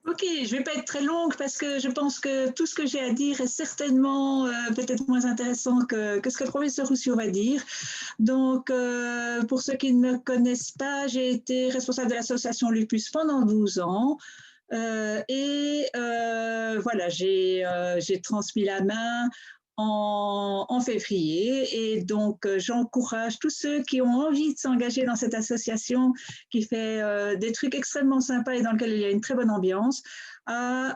Ok, je ne vais pas être très longue parce que je pense que tout ce que j'ai à dire est certainement peut-être moins intéressant que ce que le professeur Roussio va dire. Donc, pour ceux qui ne me connaissent pas, j'ai été responsable de l'association Lupus pendant 12 ans. Voilà, j'ai transmis la main en février et donc j'encourage tous ceux qui ont envie de s'engager dans cette association qui fait des trucs extrêmement sympas et dans lequel il y a une très bonne ambiance à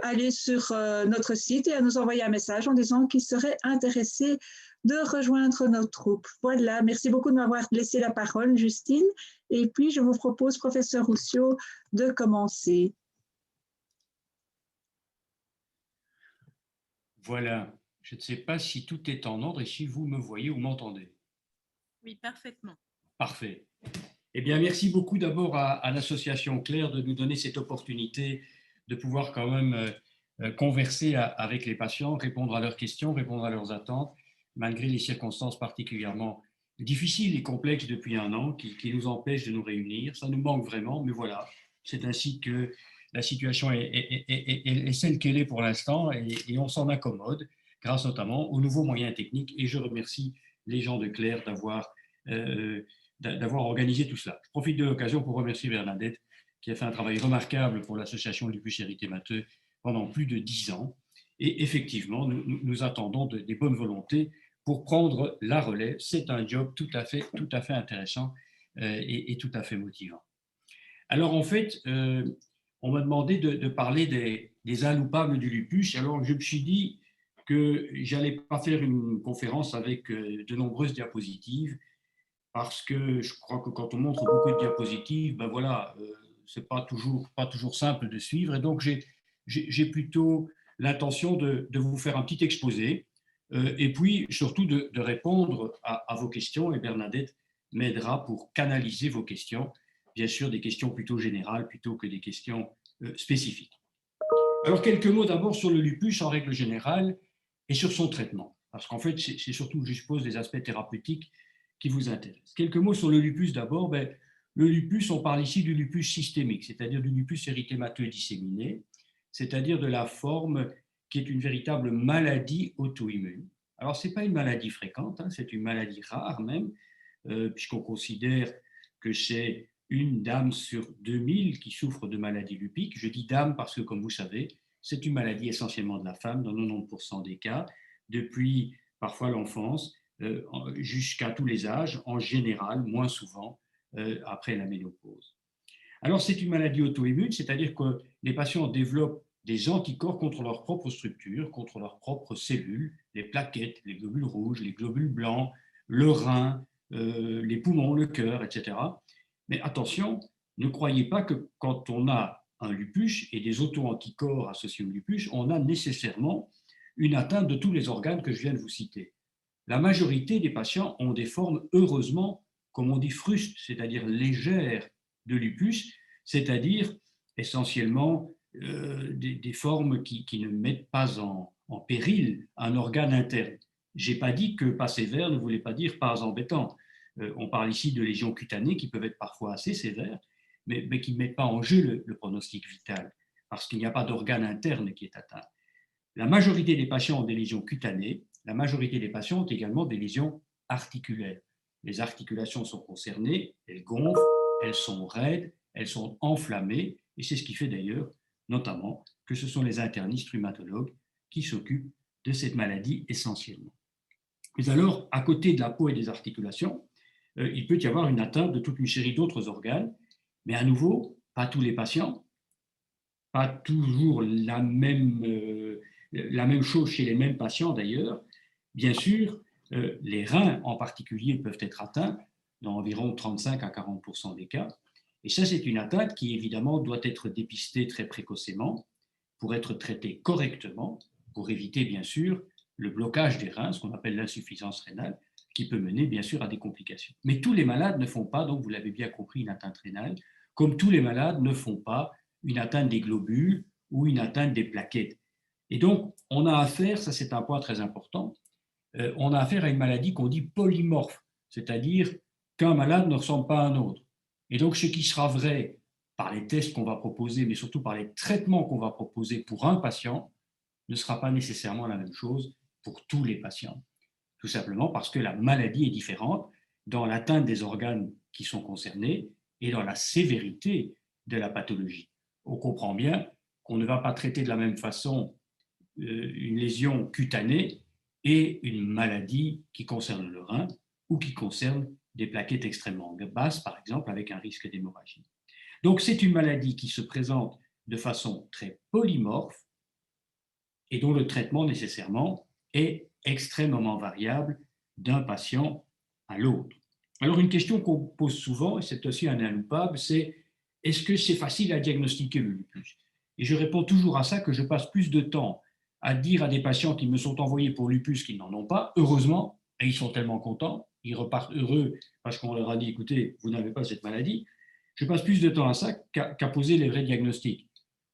aller sur notre site et à nous envoyer un message en disant qu'ils seraient intéressés de rejoindre notre troupe. Voilà, merci beaucoup de m'avoir laissé la parole, Justine. Et puis, je vous propose, professeur Roussio, de commencer. Voilà, je ne sais pas si tout est en ordre et si vous me voyez ou m'entendez. Oui, parfaitement. Parfait. Eh bien, merci beaucoup d'abord à l'association Claire de nous donner cette opportunité de pouvoir quand même converser avec les patients, répondre à leurs questions, répondre à leurs attentes, malgré les circonstances particulièrement difficiles et complexes depuis un an qui nous empêchent de nous réunir. Ça nous manque vraiment, mais voilà, c'est ainsi que la situation est celle qu'elle est pour l'instant et on s'en accommode grâce notamment aux nouveaux moyens techniques. Et je remercie les gens de Claire d'avoir organisé tout cela. Je profite de l'occasion pour remercier Bernadette qui a fait un travail remarquable pour l'association Lupus Érythémateux pendant plus de 10 ans. Et effectivement, nous attendons des bonnes volontés pour prendre la relève. C'est un job tout à fait intéressant et tout à fait motivant. Alors en fait, on m'a demandé de parler des inloupables du lupus. Alors je me suis dit que j'allais pas faire une conférence avec de nombreuses diapositives parce que je crois que quand on montre beaucoup de diapositives, ben voilà, c'est pas toujours simple de suivre. Et donc, j'ai plutôt l'intention de vous faire un petit exposé et puis surtout de répondre à vos questions. Et Bernadette m'aidera pour canaliser vos questions, bien sûr des questions plutôt générales plutôt que des questions spécifiques. Alors, quelques mots d'abord sur le lupus en règle générale et sur son traitement, parce qu'en fait, c'est surtout, je suppose, des aspects thérapeutiques qui vous intéressent. Quelques mots sur le lupus d'abord. Le lupus, on parle ici du lupus systémique, c'est-à-dire du lupus érythémateux disséminé, c'est-à-dire de la forme qui est une véritable maladie auto-immune. Alors, ce n'est pas une maladie fréquente, hein, c'est une maladie rare même, puisqu'on considère que c'est une dame sur 2000 qui souffre de maladie lupique. Je dis dame parce que, comme vous savez, c'est une maladie essentiellement de la femme dans 90% des cas, depuis parfois l'enfance jusqu'à tous les âges, en général, moins souvent après la ménopause. Alors, c'est une maladie auto-immune, c'est-à-dire que les patients développent des anticorps contre leur propre structure, contre leurs propres cellules, les plaquettes, les globules rouges, les globules blancs, le rein, les poumons, le cœur, etc. Mais attention, ne croyez pas que quand on a un lupus et des auto-anticorps associés au lupus, on a nécessairement une atteinte de tous les organes que je viens de vous citer. La majorité des patients ont des formes, heureusement, comme on dit, frustes, c'est-à-dire légères de lupus, c'est-à-dire essentiellement des formes qui ne mettent pas en péril un organe interne. Je n'ai pas dit que pas sévère ne voulait pas dire pas embêtant. On parle ici de lésions cutanées qui peuvent être parfois assez sévères, mais qui ne mettent pas en jeu le pronostic vital, parce qu'il n'y a pas d'organe interne qui est atteint. La majorité des patients ont des lésions cutanées, la majorité des patients ont également des lésions articulaires. Les articulations sont concernées, elles gonflent, elles sont raides, elles sont enflammées, et c'est ce qui fait d'ailleurs notamment que ce sont les internistes rhumatologues qui s'occupent de cette maladie essentiellement. Mais alors, à côté de la peau et des articulations, il peut y avoir une atteinte de toute une série d'autres organes, mais à nouveau, pas tous les patients, pas toujours la même chose chez les mêmes patients d'ailleurs. Bien sûr, les reins en particulier peuvent être atteints dans environ 35 à 40% des cas. Et ça, c'est une atteinte qui évidemment doit être dépistée très précocement pour être traitée correctement, pour éviter bien sûr le blocage des reins, ce qu'on appelle l'insuffisance rénale, qui peut mener bien sûr à des complications. Mais tous les malades ne font pas, donc vous l'avez bien compris, une atteinte rénale, comme tous les malades ne font pas une atteinte des globules ou une atteinte des plaquettes. Et donc, on a affaire, ça c'est un point très important, on a affaire à une maladie qu'on dit polymorphe, c'est-à-dire qu'un malade ne ressemble pas à un autre. Et donc, ce qui sera vrai par les tests qu'on va proposer, mais surtout par les traitements qu'on va proposer pour un patient, ne sera pas nécessairement la même chose pour tous les patients. Tout simplement parce que la maladie est différente dans l'atteinte des organes qui sont concernés et dans la sévérité de la pathologie. On comprend bien qu'on ne va pas traiter de la même façon une lésion cutanée et une maladie qui concerne le rein ou qui concerne des plaquettes extrêmement basses, par exemple, avec un risque d'hémorragie. Donc, c'est une maladie qui se présente de façon très polymorphe et dont le traitement nécessairement est extrêmement variable d'un patient à l'autre. Alors, une question qu'on pose souvent, et c'est aussi un inloupable, c'est est-ce que c'est facile à diagnostiquer le lupus? Et je réponds toujours à ça que je passe plus de temps à dire à des patients qui me sont envoyés pour lupus qu'ils n'en ont pas, heureusement, et ils sont tellement contents, ils repartent heureux parce qu'on leur a dit, écoutez, vous n'avez pas cette maladie. Je passe plus de temps à ça qu'à poser les vrais diagnostics.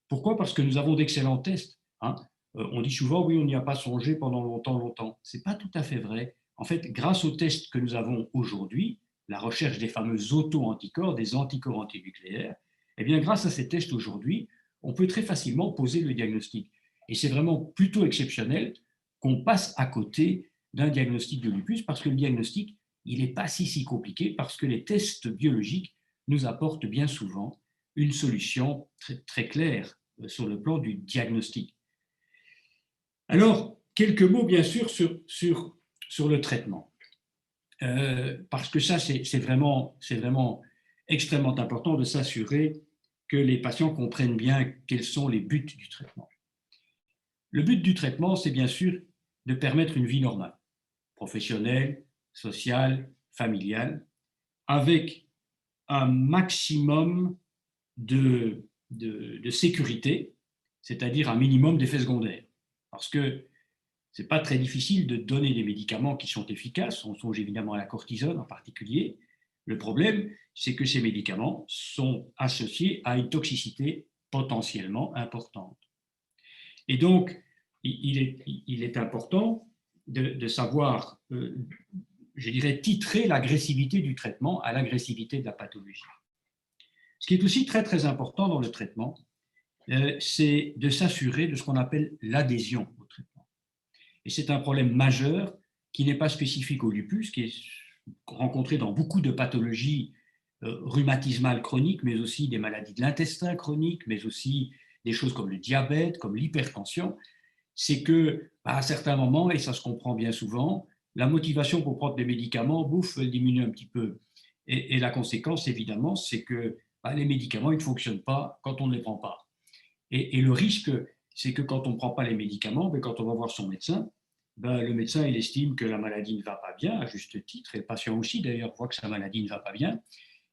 Pourquoi? Parce que nous avons d'excellents tests. Hein. On dit souvent, oui, on n'y a pas songé pendant longtemps. Ce n'est pas tout à fait vrai. En fait, grâce aux tests que nous avons aujourd'hui, la recherche des fameux auto-anticorps, des anticorps antinucléaires, eh bien, grâce à ces tests aujourd'hui, on peut très facilement poser le diagnostic. Et c'est vraiment plutôt exceptionnel qu'on passe à côté d'un diagnostic de lupus parce que le diagnostic, il n'est pas si compliqué parce que les tests biologiques nous apportent bien souvent une solution très claire sur le plan du diagnostic. Alors, quelques mots bien sûr sur le traitement. Parce que ça, c'est vraiment extrêmement important de s'assurer que les patients comprennent bien quels sont les buts du traitement. Le but du traitement, c'est bien sûr de permettre une vie normale, professionnelle, sociale, familiale, avec un maximum de sécurité, c'est-à-dire un minimum d'effets secondaires. Parce que ce n'est pas très difficile de donner des médicaments qui sont efficaces, on songe évidemment à la cortisone en particulier. Le problème, c'est que ces médicaments sont associés à une toxicité potentiellement importante. Et donc, il est important de savoir, je dirais, titrer l'agressivité du traitement à l'agressivité de la pathologie. Ce qui est aussi très important dans le traitement, c'est de s'assurer de ce qu'on appelle l'adhésion au traitement. Et c'est un problème majeur qui n'est pas spécifique au lupus, qui est rencontré dans beaucoup de pathologies rhumatismales chroniques, mais aussi des maladies de l'intestin chroniques, mais aussi des choses comme le diabète, comme l'hypertension. C'est qu'à certains moments, et ça se comprend bien souvent, la motivation pour prendre des médicaments, elle diminue un petit peu. Et la conséquence, évidemment, c'est que les médicaments, ils ne fonctionnent pas quand on ne les prend pas. Et le risque, c'est que quand on ne prend pas les médicaments, quand on va voir son médecin, le médecin, il estime que la maladie ne va pas bien, à juste titre, et le patient aussi, d'ailleurs, voit que sa maladie ne va pas bien.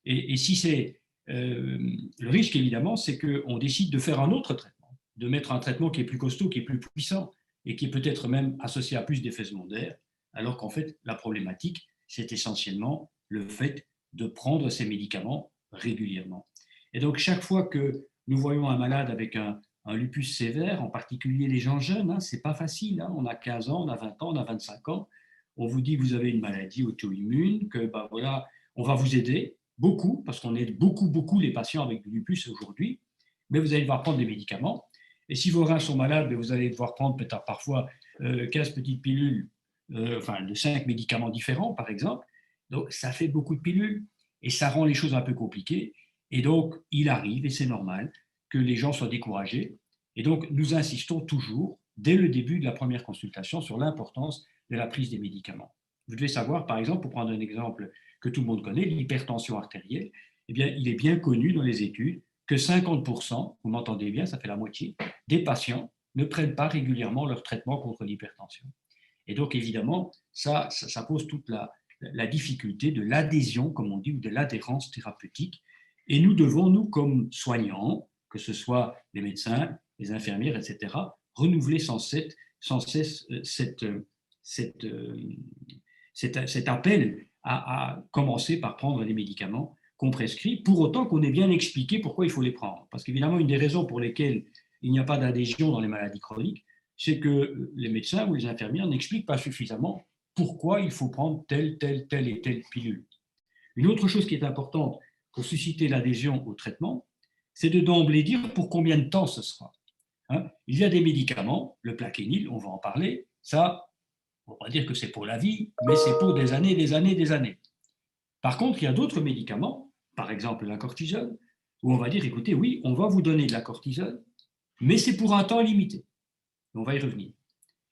Et si c'est... le risque, évidemment, c'est qu'on décide de faire un autre traitement, de mettre un traitement qui est plus costaud, qui est plus puissant, et qui est peut-être même associé à plus d'effets secondaires, alors qu'en fait, la problématique, c'est essentiellement le fait de prendre ces médicaments régulièrement. Et donc, chaque fois que nous voyons un malade avec un lupus sévère, en particulier les gens jeunes, ce n'est pas facile, on a 15 ans, on a 20 ans, on a 25 ans, on vous dit que vous avez une maladie auto-immune, que voilà, on va vous aider, beaucoup, parce qu'on aide beaucoup les patients avec du lupus aujourd'hui, mais vous allez devoir prendre des médicaments. Et si vos reins sont malades, vous allez devoir prendre peut-être parfois 15 petites pilules, de 5 médicaments différents, par exemple. Donc, ça fait beaucoup de pilules et ça rend les choses un peu compliquées. Et donc, il arrive, et c'est normal, que les gens soient découragés. Et donc, nous insistons toujours, dès le début de la première consultation, sur l'importance de la prise des médicaments. Vous devez savoir, par exemple, pour prendre un exemple que tout le monde connaît, l'hypertension artérielle, eh bien, il est bien connu dans les études que 50%, vous m'entendez bien, ça fait la moitié, des patients ne prennent pas régulièrement leur traitement contre l'hypertension. Et donc, évidemment, ça pose toute la difficulté de l'adhésion, comme on dit, ou de l'adhérence thérapeutique. Et nous devons, nous, comme soignants, que ce soit les médecins, les infirmières, etc., renouveler sans cesse cet appel à commencer par prendre les médicaments qu'on prescrit, pour autant qu'on ait bien expliqué pourquoi il faut les prendre. Parce qu'évidemment, une des raisons pour lesquelles il n'y a pas d'adhésion dans les maladies chroniques, c'est que les médecins ou les infirmières n'expliquent pas suffisamment pourquoi il faut prendre telle et telle pilule. Une autre chose qui est importante pour susciter l'adhésion au traitement, c'est de d'emblée dire pour combien de temps ce sera. Hein. Il y a des médicaments, le Plaquenil, on va en parler, ça, on va dire que c'est pour la vie, mais c'est pour des années, des années, des années. Par contre, il y a d'autres médicaments, par exemple la cortisone, où on va dire, écoutez, oui, on va vous donner de la cortisone, mais c'est pour un temps limité. On va y revenir.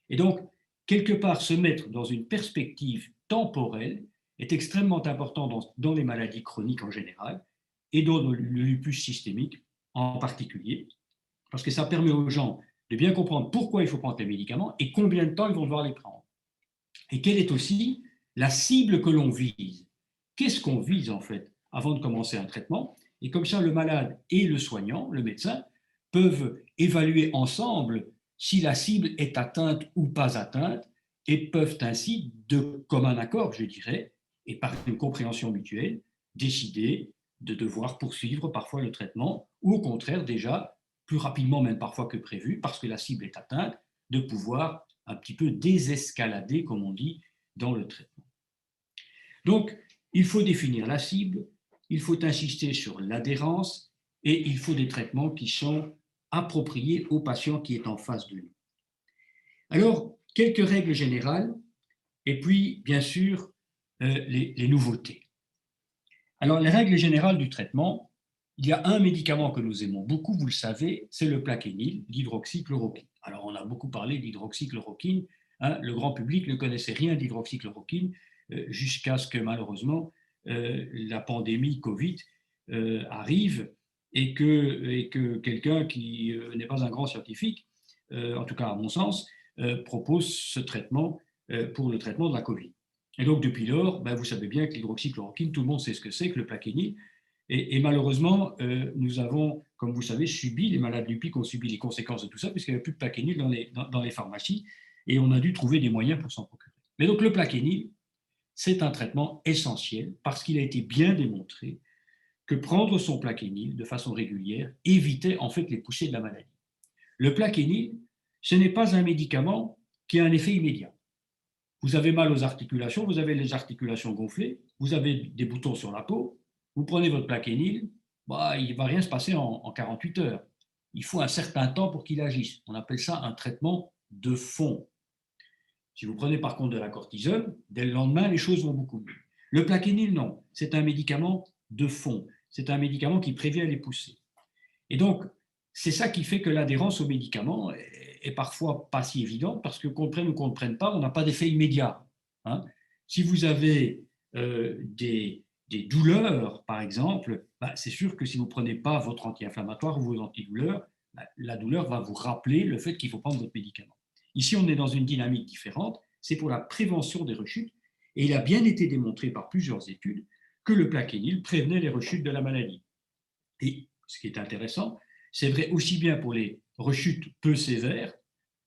Et donc, quelque part, se mettre dans une perspective temporelle est extrêmement important dans les maladies chroniques en général et dans le lupus systémique en particulier, parce que ça permet aux gens de bien comprendre pourquoi il faut prendre les médicaments et combien de temps ils vont devoir les prendre. Et quelle est aussi la cible que l'on vise. Qu'est-ce qu'on vise en fait avant de commencer un traitement? Et comme ça, le malade et le soignant, le médecin, peuvent évaluer ensemble si la cible est atteinte ou pas atteinte et peuvent ainsi, de commun accord, je dirais, et par une compréhension mutuelle, décider de devoir poursuivre parfois le traitement ou au contraire déjà, plus rapidement même parfois que prévu, parce que la cible est atteinte, de pouvoir un petit peu désescalader, comme on dit, dans le traitement. Donc, il faut définir la cible, il faut insister sur l'adhérence et il faut des traitements qui sont appropriés au patient qui est en face de nous. Alors, quelques règles générales et puis, bien sûr, les nouveautés. Alors, les règles générales du traitement, il y a un médicament que nous aimons beaucoup, vous le savez, c'est le Plaquenil, l'hydroxychloroquine. Alors, on a beaucoup parlé d'hydroxychloroquine, hein, le grand public ne connaissait rien d'hydroxychloroquine jusqu'à ce que malheureusement la pandémie Covid arrive et que quelqu'un qui n'est pas un grand scientifique, en tout cas à mon sens, propose ce traitement pour le traitement de la Covid. Et donc depuis lors, ben, vous savez bien que l'hydroxychloroquine, tout le monde sait ce que c'est, que le Plaquenil. Et malheureusement, nous avons, comme vous savez, les malades lupiques ont subi les conséquences de tout ça, puisqu'il n'y avait plus de Plaquenil dans les pharmacies, et on a dû trouver des moyens pour s'en procurer. Mais donc le Plaquenil, c'est un traitement essentiel, parce qu'il a été bien démontré que prendre son Plaquenil de façon régulière évitait en fait les poussées de la maladie. Le Plaquenil, ce n'est pas un médicament qui a un effet immédiat. Vous avez mal aux articulations, vous avez les articulations gonflées, vous avez des boutons sur la peau, vous prenez votre Plaquenil, bah, il ne va rien se passer en 48 heures. Il faut un certain temps pour qu'il agisse. On appelle ça un traitement de fond. Si vous prenez par contre de la cortisone, dès le lendemain, les choses vont beaucoup mieux. Le Plaquenil, non. C'est un médicament de fond. C'est un médicament qui prévient les poussées. Et donc, c'est ça qui fait que l'adhérence aux médicaments est parfois pas si évidente, parce que qu'on le prenne ou qu'on ne le prenne pas, on n'a pas d'effet immédiat. Hein. Si vous avez des douleurs, par exemple, bah, c'est sûr que si vous ne prenez pas votre anti-inflammatoire ou vos antidouleurs, bah, la douleur va vous rappeler le fait qu'il faut prendre votre médicament. Ici, on est dans une dynamique différente, c'est pour la prévention des rechutes, et il a bien été démontré par plusieurs études que le Plaquenil prévenait les rechutes de la maladie. Et ce qui est intéressant, c'est vrai aussi bien pour les rechutes peu sévères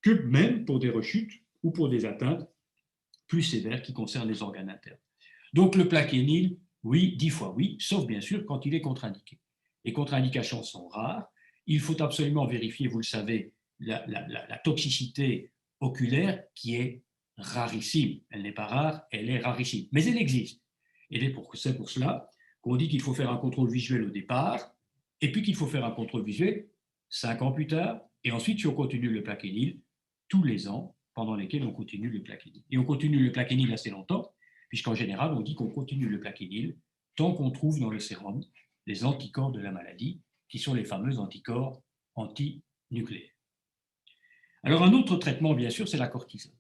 que même pour des rechutes ou pour des atteintes plus sévères qui concernent les organes internes. Donc le Plaquenil, oui, 10 fois oui, sauf bien sûr quand il est contre-indiqué. Les contre-indications sont rares. Il faut absolument vérifier, vous le savez, la toxicité oculaire qui est rarissime. Elle n'est pas rare, elle est rarissime. Mais elle existe. Et c'est pour cela qu'on dit qu'il faut faire un contrôle visuel au départ, et puis qu'il faut faire un contrôle visuel 5 ans plus tard, et ensuite si on continue le Plaquenil tous les ans pendant lesquels on continue le Plaquenil. Et on continue le Plaquenil assez longtemps, puisqu'en général, on dit qu'on continue le Plaquenil tant qu'on trouve dans le sérum les anticorps de la maladie, qui sont les fameux anticorps antinucléaires. Alors un autre traitement, bien sûr, c'est la cortisone.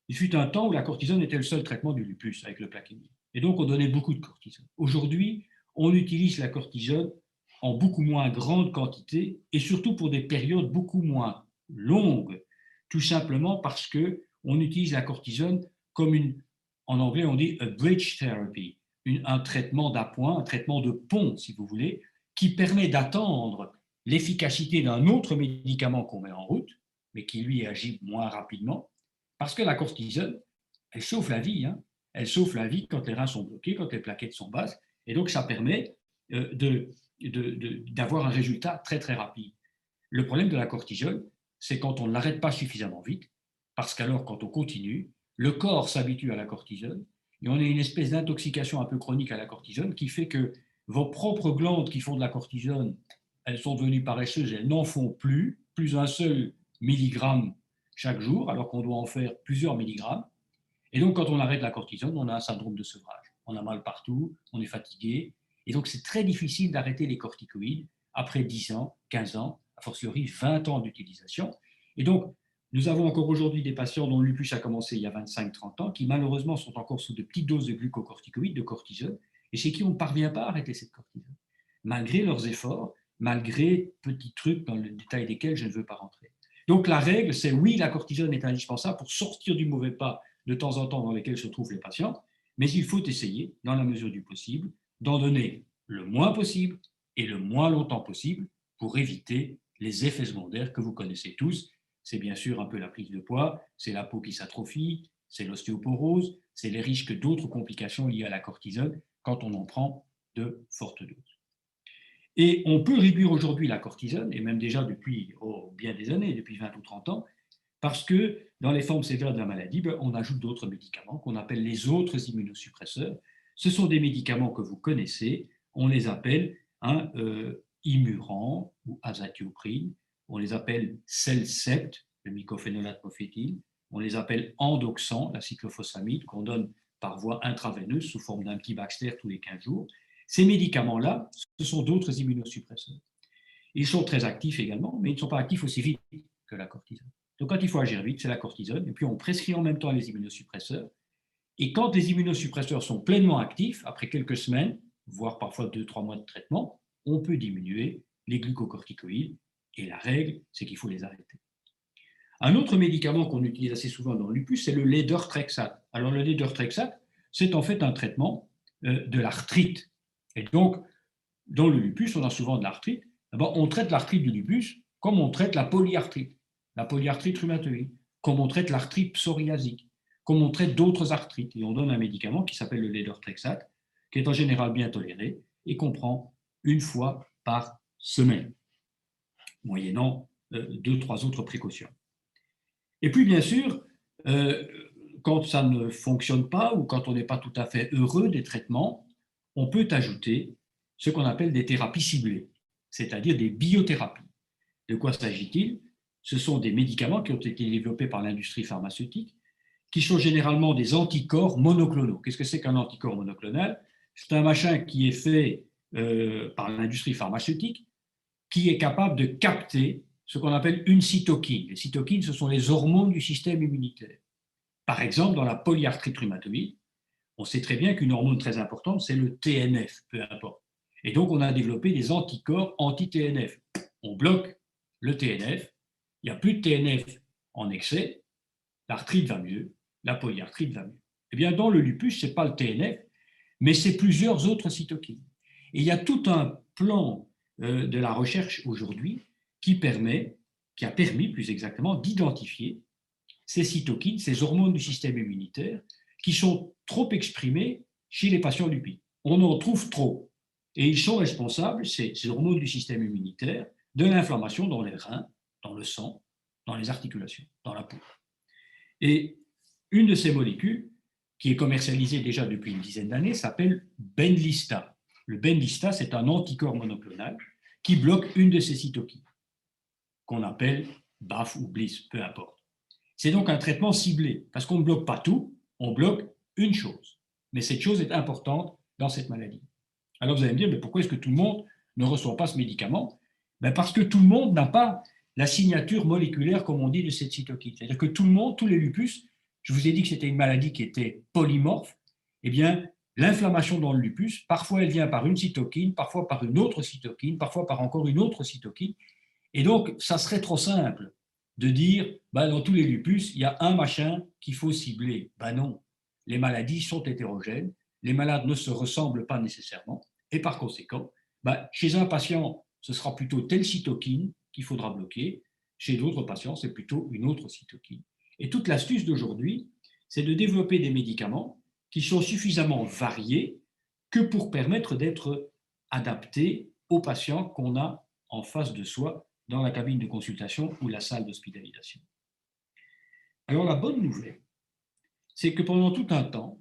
Il fut un temps où la cortisone était le seul traitement du lupus avec le Plaquenil. Et donc, on donnait beaucoup de cortisone. Aujourd'hui, on utilise la cortisone en beaucoup moins grande quantité et surtout pour des périodes beaucoup moins longues, tout simplement parce qu'on utilise la cortisone comme en anglais, on dit a bridge therapy, un traitement d'appoint, un traitement de pont, si vous voulez, qui permet d'attendre l'efficacité d'un autre médicament qu'on met en route, mais qui lui agit moins rapidement, parce que la cortisone, elle sauve la vie. Hein. Elle sauve la vie quand les reins sont bloqués, quand les plaquettes sont basses. Et donc, ça permet d'avoir un résultat très, très rapide. Le problème de la cortisone, c'est quand on ne l'arrête pas suffisamment vite, parce qu'alors, quand on continue, le corps s'habitue à la cortisone, et on a une espèce d'intoxication un peu chronique à la cortisone qui fait que vos propres glandes qui font de la cortisone elles sont devenues paresseuses, elles n'en font plus un seul milligramme chaque jour, alors qu'on doit en faire plusieurs milligrammes. Et donc, quand on arrête la cortisone, on a un syndrome de sevrage. On a mal partout, on est fatigué. Et donc, c'est très difficile d'arrêter les corticoïdes après 10 ans, 15 ans, a fortiori 20 ans d'utilisation. Et donc, nous avons encore aujourd'hui des patients dont le lupus a commencé il y a 25-30 ans, qui malheureusement sont encore sous de petites doses de glucocorticoïdes, de cortisone, et chez qui on ne parvient pas à arrêter cette cortisone, malgré leurs efforts, malgré petits trucs dans le détail desquels je ne veux pas rentrer. Donc la règle, c'est oui, la cortisone est indispensable pour sortir du mauvais pas de temps en temps dans lesquels se trouvent les patients, mais il faut essayer, dans la mesure du possible, d'en donner le moins possible et le moins longtemps possible pour éviter les effets secondaires que vous connaissez tous. C'est bien sûr un peu la prise de poids, c'est la peau qui s'atrophie, c'est l'ostéoporose, c'est les risques d'autres complications liées à la cortisone quand on en prend de fortes doses. Et on peut réduire aujourd'hui la cortisone, et même déjà depuis bien des années, depuis 20 ou 30 ans, parce que dans les formes sévères de la maladie, on ajoute d'autres médicaments qu'on appelle les autres immunosuppresseurs. Ce sont des médicaments que vous connaissez, on les appelle Imuran ou azatioprine, on les appelle Celcept, le mycophénolate mofétile, on les appelle Endoxan, la cyclophosphamide, qu'on donne par voie intraveineuse sous forme d'un petit Baxter tous les 15 jours. Ces médicaments-là, ce sont d'autres immunosuppresseurs. Ils sont très actifs également, mais ils ne sont pas actifs aussi vite que la cortisone. Donc quand il faut agir vite, c'est la cortisone, et puis on prescrit en même temps les immunosuppresseurs. Et quand les immunosuppresseurs sont pleinement actifs, après quelques semaines, voire parfois 2-3 mois de traitement, on peut diminuer les glucocorticoïdes, et la règle, c'est qu'il faut les arrêter. Un autre médicament qu'on utilise assez souvent dans le lupus, c'est le Ledertrexat. Alors le Ledertrexat, c'est en fait un traitement de l'arthrite. Et donc, dans le lupus, on a souvent de l'arthrite. D'abord, on traite l'arthrite du lupus comme on traite la polyarthrite rhumatoïde, comme on traite l'arthrite psoriasique, comme on traite d'autres arthrites. Et on donne un médicament qui s'appelle le Ledertrexat, qui est en général bien toléré et qu'on prend une fois par semaine, moyennant 2-3 autres précautions. Et puis, bien sûr, quand ça ne fonctionne pas ou quand on n'est pas tout à fait heureux des traitements, on peut ajouter ce qu'on appelle des thérapies ciblées, c'est-à-dire des biothérapies. De quoi s'agit-il? Ce sont des médicaments qui ont été développés par l'industrie pharmaceutique, qui sont généralement des anticorps monoclonaux. Qu'est-ce que c'est qu'un anticorps monoclonal? C'est un machin qui est fait par l'industrie pharmaceutique, qui est capable de capter ce qu'on appelle une cytokine. Les cytokines, ce sont les hormones du système immunitaire. Par exemple, dans la polyarthrite rhumatoïde, on sait très bien qu'une hormone très importante, c'est le TNF, peu importe. Et donc, on a développé des anticorps anti-TNF. On bloque le TNF, il n'y a plus de TNF en excès, l'arthrite va mieux, la polyarthrite va mieux. Eh bien, dans le lupus, ce n'est pas le TNF, mais c'est plusieurs autres cytokines. Et il y a tout un plan de la recherche aujourd'hui qui a permis plus exactement d'identifier ces cytokines, ces hormones du système immunitaire, qui sont trop exprimées chez les patients lupides. On en trouve trop. Et ils sont responsables, ces hormones du système immunitaire, de l'inflammation dans les reins, dans le sang, dans les articulations, dans la peau. Et une de ces molécules, qui est commercialisée déjà depuis une dizaine d'années, s'appelle Benlysta. Le Benlysta, c'est un anticorps monoclonal qui bloque une de ces cytokines, qu'on appelle BAF ou BLyS, peu importe. C'est donc un traitement ciblé, parce qu'on ne bloque pas tout, on bloque une chose. Mais cette chose est importante dans cette maladie. Alors vous allez me dire, mais pourquoi est-ce que tout le monde ne reçoit pas ce médicament? Parce que tout le monde n'a pas la signature moléculaire, comme on dit, de cette cytokine. C'est-à-dire que tout le monde, tous les lupus, je vous ai dit que c'était une maladie qui était polymorphe, eh bien, l'inflammation dans le lupus, parfois elle vient par une cytokine, parfois par une autre cytokine, parfois par encore une autre cytokine. Et donc, ça serait trop simple de dire, dans tous les lupus, il y a un machin qu'il faut cibler. Non, les maladies sont hétérogènes, les malades ne se ressemblent pas nécessairement, et par conséquent, chez un patient, ce sera plutôt telle cytokine qu'il faudra bloquer, chez d'autres patients, c'est plutôt une autre cytokine. Et toute l'astuce d'aujourd'hui, c'est de développer des médicaments qui sont suffisamment variés que pour permettre d'être adaptés aux patients qu'on a en face de soi dans la cabine de consultation ou la salle d'hospitalisation. Alors la bonne nouvelle, c'est que pendant tout un temps,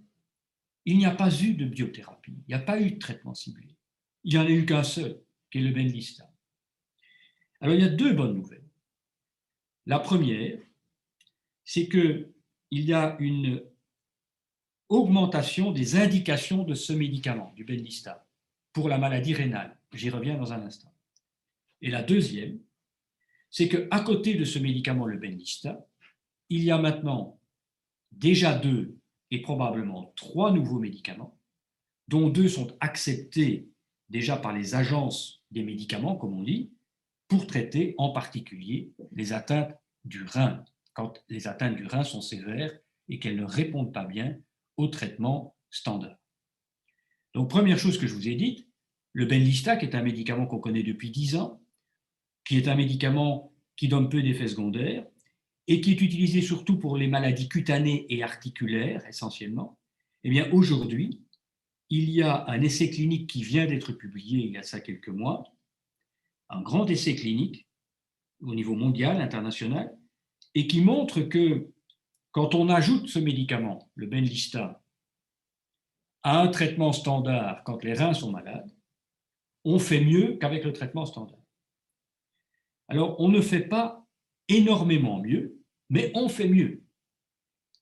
il n'y a pas eu de biothérapie, il n'y a pas eu de traitement ciblé. Il n'y en a eu qu'un seul, qui est le Benlysta. Alors, il y a deux bonnes nouvelles. La première, c'est qu'il y a une augmentation des indications de ce médicament, du Benlysta, pour la maladie rénale. J'y reviens dans un instant. Et la deuxième, c'est qu'à côté de ce médicament, le Benlysta, il y a maintenant déjà 2 et probablement 3 nouveaux médicaments, dont 2 sont acceptés déjà par les agences des médicaments, comme on dit, pour traiter en particulier les atteintes du rein, quand les atteintes du rein sont sévères et qu'elles ne répondent pas bien au traitement standard. Donc, première chose que je vous ai dite, le Benlysta, qui est un médicament qu'on connaît depuis 10 ans, qui est un médicament qui donne peu d'effets secondaires et qui est utilisé surtout pour les maladies cutanées et articulaires essentiellement, eh bien aujourd'hui, il y a un essai clinique qui vient d'être publié il y a ça quelques mois, un grand essai clinique au niveau mondial, international, et qui montre que quand on ajoute ce médicament, le Benlysta, à un traitement standard quand les reins sont malades, on fait mieux qu'avec le traitement standard. Alors, on ne fait pas énormément mieux, mais on fait mieux.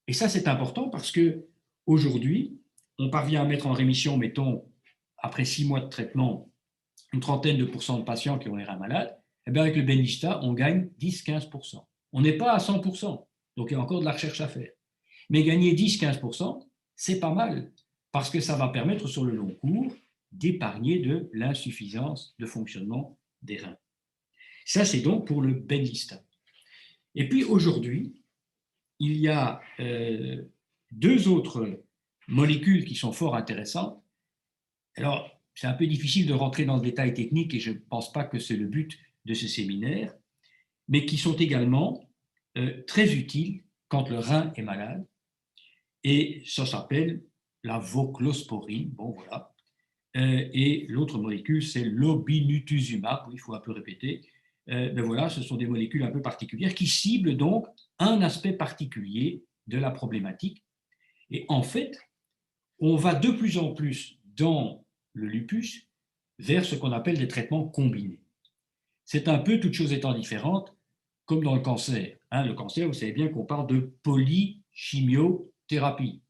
Et ça, c'est important parce qu'aujourd'hui, on parvient à mettre en rémission, mettons, après 6 mois de traitement, une trentaine de pourcents de patients qui ont les reins malades. Et bien avec le Benlysta, on gagne 10-15%. On n'est pas à 100%, donc il y a encore de la recherche à faire. Mais gagner 10-15%, c'est pas mal, parce que ça va permettre sur le long cours d'épargner de l'insuffisance de fonctionnement des reins. Ça, c'est donc pour le Benlysta. Et puis aujourd'hui, il y a 2 autres molécules qui sont fort intéressantes. Alors, c'est un peu difficile de rentrer dans le détail technique et je ne pense pas que c'est le but de ce séminaire, mais qui sont également très utiles quand le rein est malade. Et ça s'appelle la voclosporine. Bon, voilà. Et l'autre molécule, c'est l'obinutuzumab. Il faut un peu répéter. Ben voilà, ce sont des molécules un peu particulières qui ciblent donc un aspect particulier de la problématique. Et en fait, on va de plus en plus dans le lupus vers ce qu'on appelle des traitements combinés. C'est un peu, toute chose étant différente, comme dans le cancer. Le cancer, vous savez bien qu'on parle de polychimiothérapie.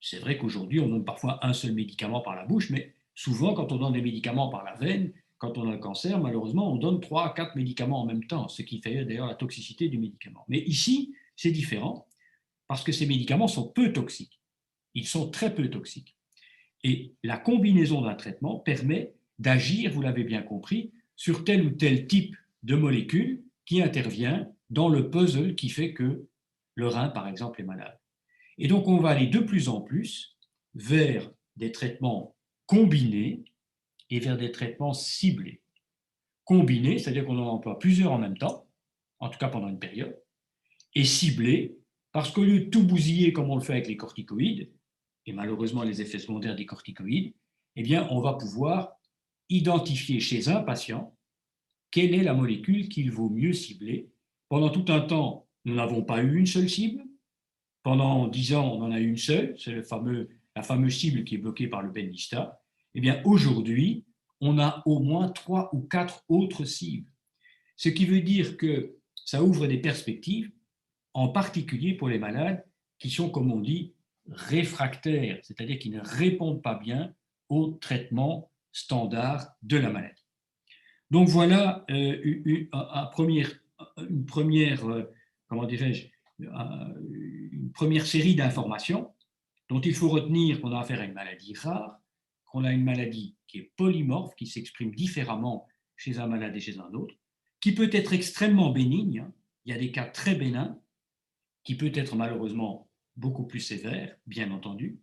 C'est vrai qu'aujourd'hui, on donne parfois un seul médicament par la bouche, mais souvent, quand on donne des médicaments par la veine, quand on a le cancer, malheureusement, on donne 3 à 4 médicaments en même temps, ce qui fait d'ailleurs la toxicité du médicament. Mais ici, c'est différent, parce que ces médicaments sont peu toxiques. Ils sont très peu toxiques. Et la combinaison d'un traitement permet d'agir, vous l'avez bien compris, sur tel ou tel type de molécule qui intervient dans le puzzle qui fait que le rein, par exemple, est malade. Et donc, on va aller de plus en plus vers des traitements combinés et vers des traitements ciblés. Combinés, c'est-à-dire qu'on en emploie plusieurs en même temps, en tout cas pendant une période, et ciblés, parce qu'au lieu de tout bousiller comme on le fait avec les corticoïdes, et malheureusement les effets secondaires des corticoïdes, eh bien, on va pouvoir identifier chez un patient quelle est la molécule qu'il vaut mieux cibler. Pendant tout un temps, nous n'avons pas eu une seule cible. Pendant 10 ans, on en a eu une seule, c'est la fameuse cible qui est bloquée par le Benlysta. Eh bien, aujourd'hui, on a au moins 3 ou 4 autres cibles. Ce qui veut dire que ça ouvre des perspectives, en particulier pour les malades qui sont, comme on dit, réfractaires, c'est-à-dire qui ne répondent pas bien au traitement standard de la maladie. Donc voilà une première, comment dirais-je, une première série d'informations dont il faut retenir qu'on a affaire à une maladie rare, qu'on a une maladie qui est polymorphe, qui s'exprime différemment chez un malade et chez un autre, qui peut être extrêmement bénigne. Il y a des cas très bénins, qui peut être malheureusement beaucoup plus sévère, bien entendu,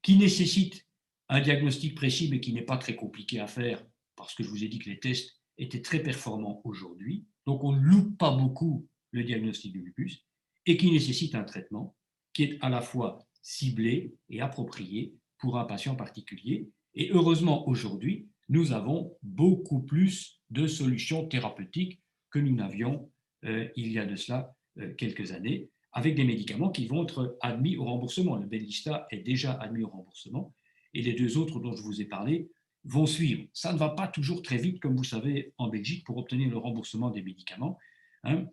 qui nécessite un diagnostic précis, mais qui n'est pas très compliqué à faire, parce que je vous ai dit que les tests étaient très performants aujourd'hui, donc on ne loupe pas beaucoup le diagnostic du lupus, et qui nécessite un traitement qui est à la fois ciblé et approprié pour un patient particulier. Et heureusement, aujourd'hui, nous avons beaucoup plus de solutions thérapeutiques que nous n'avions il y a de cela quelques années, avec des médicaments qui vont être admis au remboursement. Le Benlysta est déjà admis au remboursement, et les 2 autres dont je vous ai parlé vont suivre. Ça ne va pas toujours très vite, comme vous savez, en Belgique, pour obtenir le remboursement des médicaments. Hein.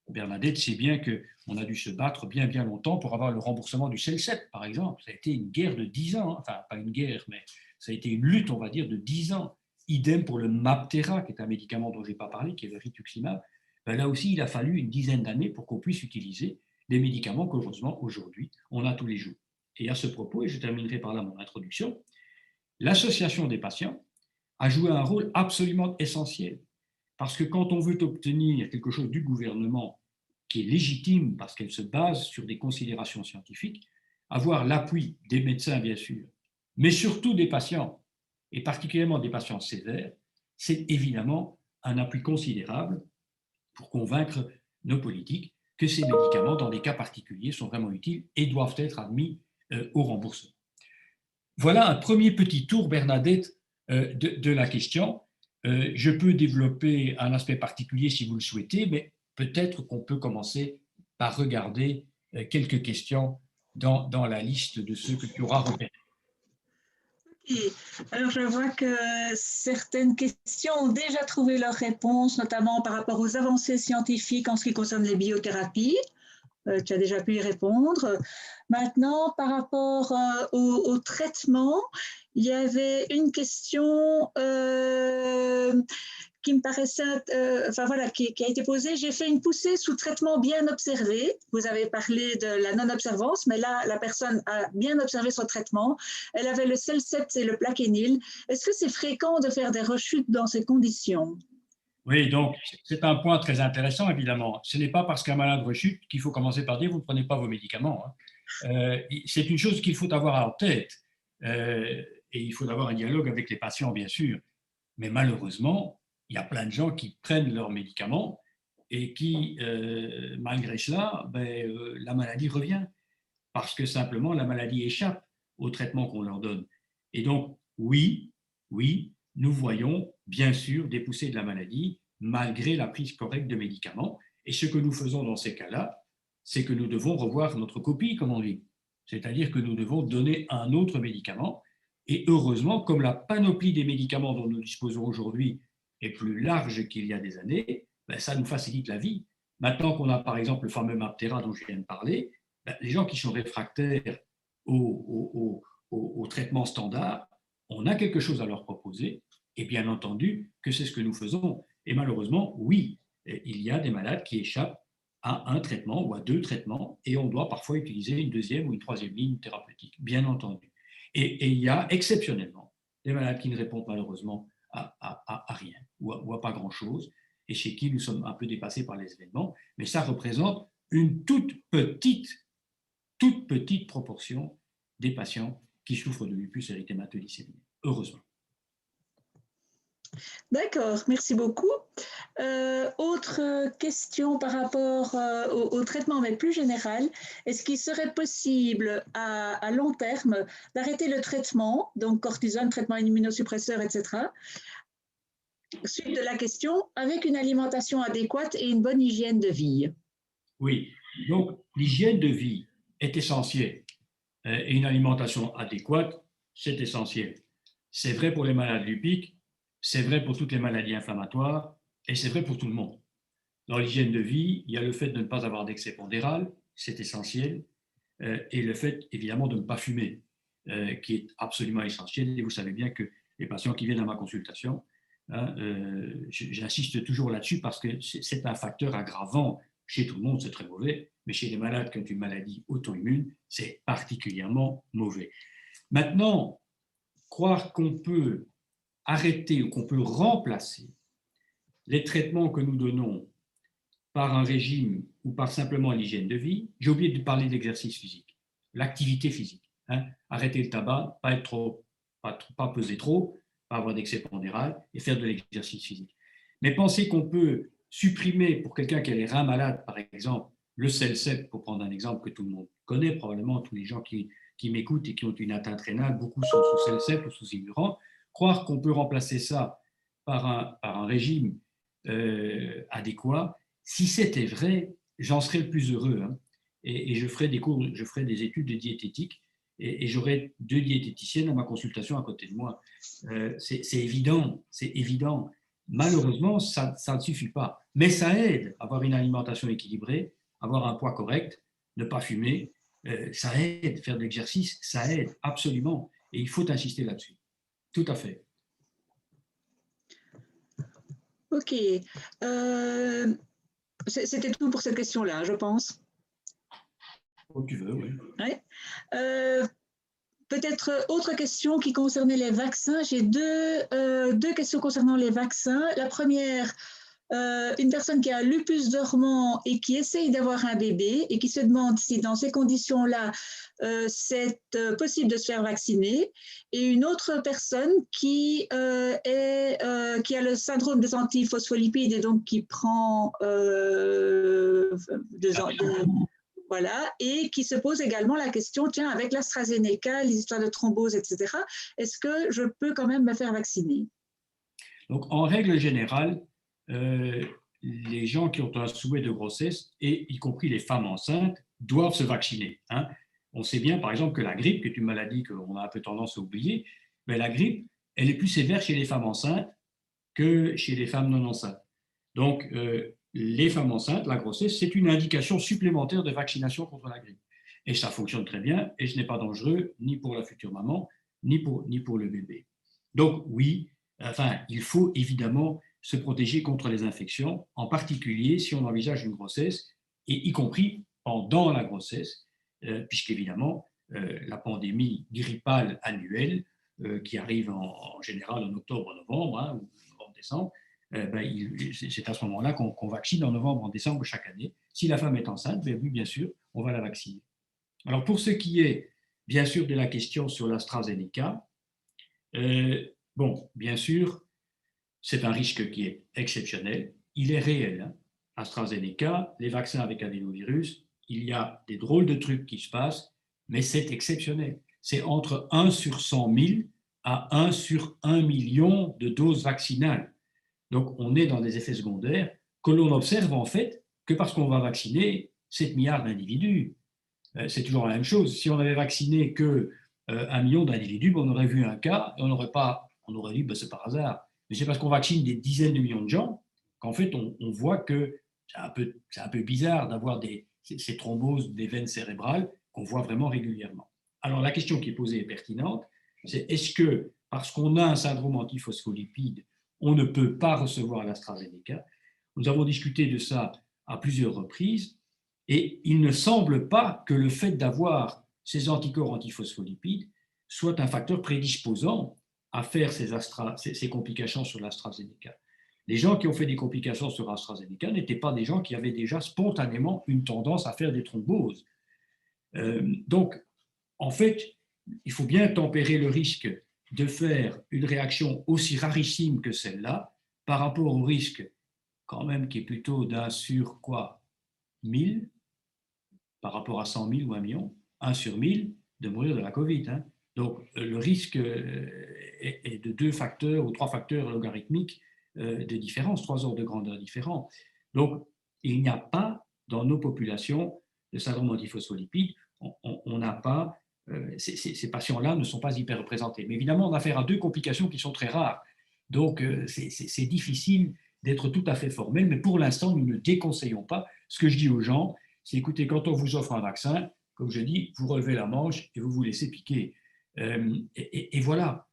Bernadette sait bien qu'on a dû se battre bien, bien longtemps pour avoir le remboursement du Celsep, par exemple. Ça a été une guerre de 10 ans, enfin, pas une guerre, mais ça a été une lutte, on va dire, de 10 ans. Idem pour le Maptera, qui est un médicament dont je n'ai pas parlé, qui est le rituximab. Ben là aussi, il a fallu une dizaine d'années pour qu'on puisse utiliser des médicaments qu'heureusement, aujourd'hui, on a tous les jours. Et à ce propos, et je terminerai par là mon introduction, l'association des patients a joué un rôle absolument essentiel. Parce que quand on veut obtenir quelque chose du gouvernement qui est légitime, parce qu'elle se base sur des considérations scientifiques, avoir l'appui des médecins, bien sûr, mais surtout des patients, et particulièrement des patients sévères, c'est évidemment un appui considérable pour convaincre nos politiques que ces médicaments, dans des cas particuliers, sont vraiment utiles et doivent être admis au remboursement. Voilà un premier petit tour, Bernadette, de la question. Je peux développer un aspect particulier si vous le souhaitez, mais peut-être qu'on peut commencer par regarder quelques questions dans la liste de ceux que tu auras repérés. Et alors, je vois que certaines questions ont déjà trouvé leur réponse, notamment par rapport aux avancées scientifiques en ce qui concerne les biothérapies. Tu as déjà pu y répondre. Maintenant, par rapport au traitement, il y avait une question qui me paraissait, enfin voilà, qui a été posée. J'ai fait une poussée sous traitement bien observé. Vous avez parlé de la non-observance, mais là, la personne a bien observé son traitement. Elle avait le Celsep et le Plaquenil. Est-ce que c'est fréquent de faire des rechutes dans ces conditions? Oui, donc c'est un point très intéressant, évidemment. Ce n'est pas parce qu'un malade rechute qu'il faut commencer par dire vous ne prenez pas vos médicaments. C'est une chose qu'il faut avoir en tête. Et il faut avoir un dialogue avec les patients, bien sûr. Mais malheureusement, il y a plein de gens qui prennent leurs médicaments et qui, malgré cela, la maladie revient parce que simplement la maladie échappe au traitement qu'on leur donne. Et donc, oui, nous voyons bien sûr des poussées de la maladie malgré la prise correcte de médicaments. Et ce que nous faisons dans ces cas-là, c'est que nous devons revoir notre copie, comme on dit. C'est-à-dire que nous devons donner un autre médicament. Et heureusement, comme la panoplie des médicaments dont nous disposons aujourd'hui est plus large qu'il y a des années, ça nous facilite la vie. Maintenant qu'on a par exemple le fameux Maptera dont je viens de parler, les gens qui sont réfractaires au traitement standard, on a quelque chose à leur proposer, et bien entendu que c'est ce que nous faisons. Et malheureusement, oui, il y a des malades qui échappent à un traitement ou à deux traitements, et on doit parfois utiliser une deuxième ou une troisième ligne thérapeutique, bien entendu. Et il y a exceptionnellement des malades qui ne répondent malheureusement à rien ou à pas grand-chose, et chez qui nous sommes un peu dépassés par les événements, mais ça représente une toute petite proportion des patients qui souffrent de lupus érythémateux disséminé, heureusement. D'accord, merci beaucoup. Autre question par rapport au traitement, mais plus général. Est-ce qu'il serait possible à long terme d'arrêter le traitement, donc cortisone, traitement immunosuppresseur, etc., suite de la question, avec une alimentation adéquate et une bonne hygiène de vie? Oui, donc l'hygiène de vie est essentielle et une alimentation adéquate, c'est essentiel. C'est vrai pour les malades lupiques, c'est vrai pour toutes les maladies inflammatoires et c'est vrai pour tout le monde. Dans l'hygiène de vie, il y a le fait de ne pas avoir d'excès pondéral, c'est essentiel, et le fait évidemment de ne pas fumer, qui est absolument essentiel. Et vous savez bien que les patients qui viennent à ma consultation, j'insiste toujours là-dessus parce que c'est un facteur aggravant. Chez tout le monde, c'est très mauvais, mais chez les malades qui ont une maladie auto-immune, c'est particulièrement mauvais. Maintenant, croire qu'on peut arrêter ou qu'on peut remplacer les traitements que nous donnons par un régime ou par simplement l'hygiène de vie, j'ai oublié de parler de l'exercice physique, l'activité physique. Arrêter le tabac, pas peser trop, pas avoir d'excès pondéral et faire de l'exercice physique. Mais penser qu'on peut supprimer pour quelqu'un qui a les reins malades, par exemple, le Celsep, pour prendre un exemple que tout le monde connaît, probablement tous les gens qui m'écoutent et qui ont une atteinte rénale, beaucoup sont sous Celsep ou sous Imuran, croire qu'on peut remplacer ça par un régime adéquat, si c'était vrai, j'en serais le plus heureux. Et je ferai des études de diététique et j'aurai 2 diététiciennes à ma consultation à côté de moi. C'est évident, c'est évident. Malheureusement, ça ne suffit pas. Mais ça aide à avoir une alimentation équilibrée, avoir un poids correct, ne pas fumer. Ça aide, faire de l'exercice, ça aide absolument. Et il faut insister là-dessus. Tout à fait. Ok. C'était tout pour cette question-là, je pense. Comme tu veux, oui. Ouais. Peut-être autre question qui concernait les vaccins. J'ai deux questions concernant les vaccins. La première, une personne qui a un lupus dormant et qui essaye d'avoir un bébé et qui se demande si dans ces conditions-là, c'est possible de se faire vacciner. Et une autre personne qui a le syndrome des antiphospholipides et donc qui prend voilà, et qui se pose également la question, tiens, avec l'AstraZeneca, les histoires de thrombose, etc., est-ce que je peux quand même me faire vacciner? Donc, en règle générale, les gens qui ont un souhait de grossesse, et y compris les femmes enceintes, doivent se vacciner. Hein. On sait bien, par exemple, que la grippe, que tu me l'as dit, qu'on a un peu tendance à oublier, mais la grippe, elle est plus sévère chez les femmes enceintes que chez les femmes non enceintes. Donc, les femmes enceintes, la grossesse, c'est une indication supplémentaire de vaccination contre la grippe. Et ça fonctionne très bien et ce n'est pas dangereux ni pour la future maman, ni pour le bébé. Donc, oui, enfin, il faut évidemment se protéger contre les infections, en particulier si on envisage une grossesse, et y compris pendant la grossesse, puisqu'évidemment, la pandémie grippale annuelle, qui arrive en général en octobre-novembre, hein, ou novembre-décembre, c'est à ce moment-là qu'on vaccine en novembre, en décembre chaque année. Si la femme est enceinte, oui, bien sûr, on va la vacciner. Alors, pour ce qui est, bien sûr, de la question sur l'AstraZeneca, bon, bien sûr, c'est un risque qui est exceptionnel. Il est réel. Hein. AstraZeneca, les vaccins avec adénovirus, il y a des drôles de trucs qui se passent, mais c'est exceptionnel. C'est entre 1 sur 100 000 à 1 sur 1 million de doses vaccinales. Donc, on est dans des effets secondaires que l'on observe en fait que parce qu'on va vacciner 7 milliards d'individus. C'est toujours la même chose. Si on avait vacciné que 1 million d'individus, on aurait vu un cas et on aurait dit ben, c'est par hasard. Mais c'est parce qu'on vaccine des dizaines de millions de gens qu'en fait on voit que c'est un peu bizarre d'avoir ces thromboses des veines cérébrales qu'on voit vraiment régulièrement. Alors la question qui est posée est pertinente, c'est est-ce que parce qu'on a un syndrome antiphospholipide, on ne peut pas recevoir l'AstraZeneca? Nous avons discuté de ça à plusieurs reprises. Et il ne semble pas que le fait d'avoir ces anticorps antiphospholipides soit un facteur prédisposant à faire ces complications sur l'AstraZeneca. Les gens qui ont fait des complications sur l'AstraZeneca n'étaient pas des gens qui avaient déjà spontanément une tendance à faire des thromboses. Donc, en fait, il faut bien tempérer le risque de faire une réaction aussi rarissime que celle-là par rapport au risque quand même qui est plutôt d'un sur quoi 1000 par rapport à 100 000 ou 1 million, 1 sur 1000 de mourir de la Covid. Hein. Donc, le risque est de 2 facteurs ou 3 facteurs logarithmiques de différence, 3 ordres de grandeur différents. Donc, il n'y a pas dans nos populations de syndrome antiphospholipide, on n'a pas, ces patients-là ne sont pas hyper représentés. Mais évidemment, on a affaire à 2 complications qui sont très rares. Donc, c'est difficile d'être tout à fait formel, mais pour l'instant, nous ne déconseillons pas. Ce que je dis aux gens, c'est écoutez, quand on vous offre un vaccin, comme je dis, vous relevez la manche et vous vous laissez piquer. Et voilà,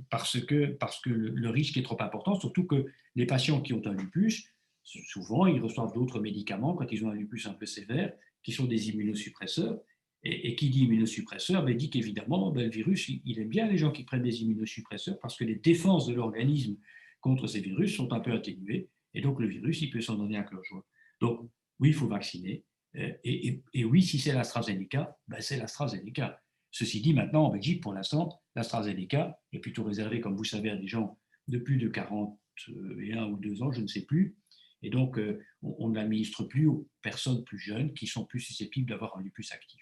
parce que le risque est trop important, surtout que les patients qui ont un lupus, souvent, ils reçoivent d'autres médicaments quand ils ont un lupus un peu sévère, qui sont des immunosuppresseurs. Et qui dit immunosuppresseur, ben, dit qu'évidemment, ben, le virus, il aime bien les gens qui prennent des immunosuppresseurs parce que les défenses de l'organisme contre ces virus sont un peu atténuées. Et donc, le virus, il peut s'en donner à cœur joie. Donc, oui, il faut vacciner. Et oui, si c'est l'AstraZeneca, ben c'est l'AstraZeneca. Ceci dit, maintenant, en Belgique, pour l'instant, l'AstraZeneca est plutôt réservé, comme vous savez, à des gens de plus de 41 ou 2 ans, je ne sais plus. Et donc, on ne l'administre plus aux personnes plus jeunes qui sont plus susceptibles d'avoir un lupus actif.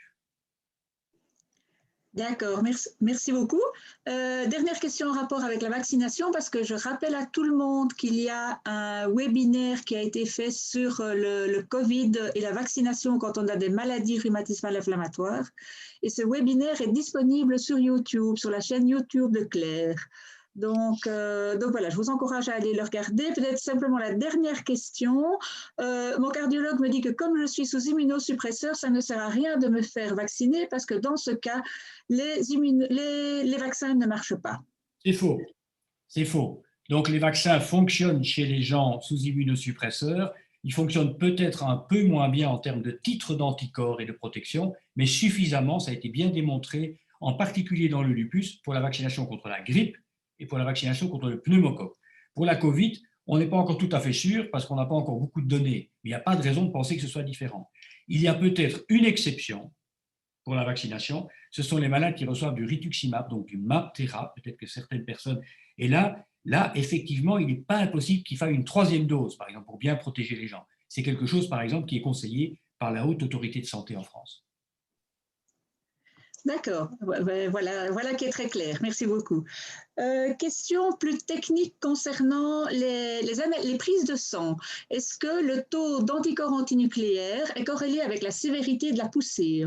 D'accord, merci beaucoup. Dernière question en rapport avec la vaccination, parce que je rappelle à tout le monde qu'il y a un webinaire qui a été fait sur le Covid et la vaccination quand on a des maladies rhumatismales inflammatoires. Et ce webinaire est disponible sur YouTube, sur la chaîne YouTube de Claire. Donc voilà, je vous encourage à aller le regarder. Peut-être simplement la dernière question. Mon cardiologue me dit que comme je suis sous immunosuppresseur, ça ne sert à rien de me faire vacciner parce que dans ce cas, les vaccins ne marchent pas. C'est faux. C'est faux. Donc, les vaccins fonctionnent chez les gens sous immunosuppresseurs. Ils fonctionnent peut-être un peu moins bien en termes de titres d'anticorps et de protection, mais suffisamment, ça a été bien démontré, en particulier dans le lupus, pour la vaccination contre la grippe et pour la vaccination contre le pneumocoque. Pour la Covid, on n'est pas encore tout à fait sûr parce qu'on n'a pas encore beaucoup de données. Mais il n'y a pas de raison de penser que ce soit différent. Il y a peut-être une exception pour la vaccination, ce sont les malades qui reçoivent du rituximab, donc du MabThera, peut-être que certaines personnes. Et là effectivement, il n'est pas impossible qu'il faille une troisième dose, par exemple, pour bien protéger les gens. C'est quelque chose, par exemple, qui est conseillé par la Haute Autorité de Santé en France. D'accord, voilà qui est très clair. Merci beaucoup. Question plus technique concernant les prises de sang. Est-ce que le taux d'anticorps antinucléaires est corrélé avec la sévérité de la poussée?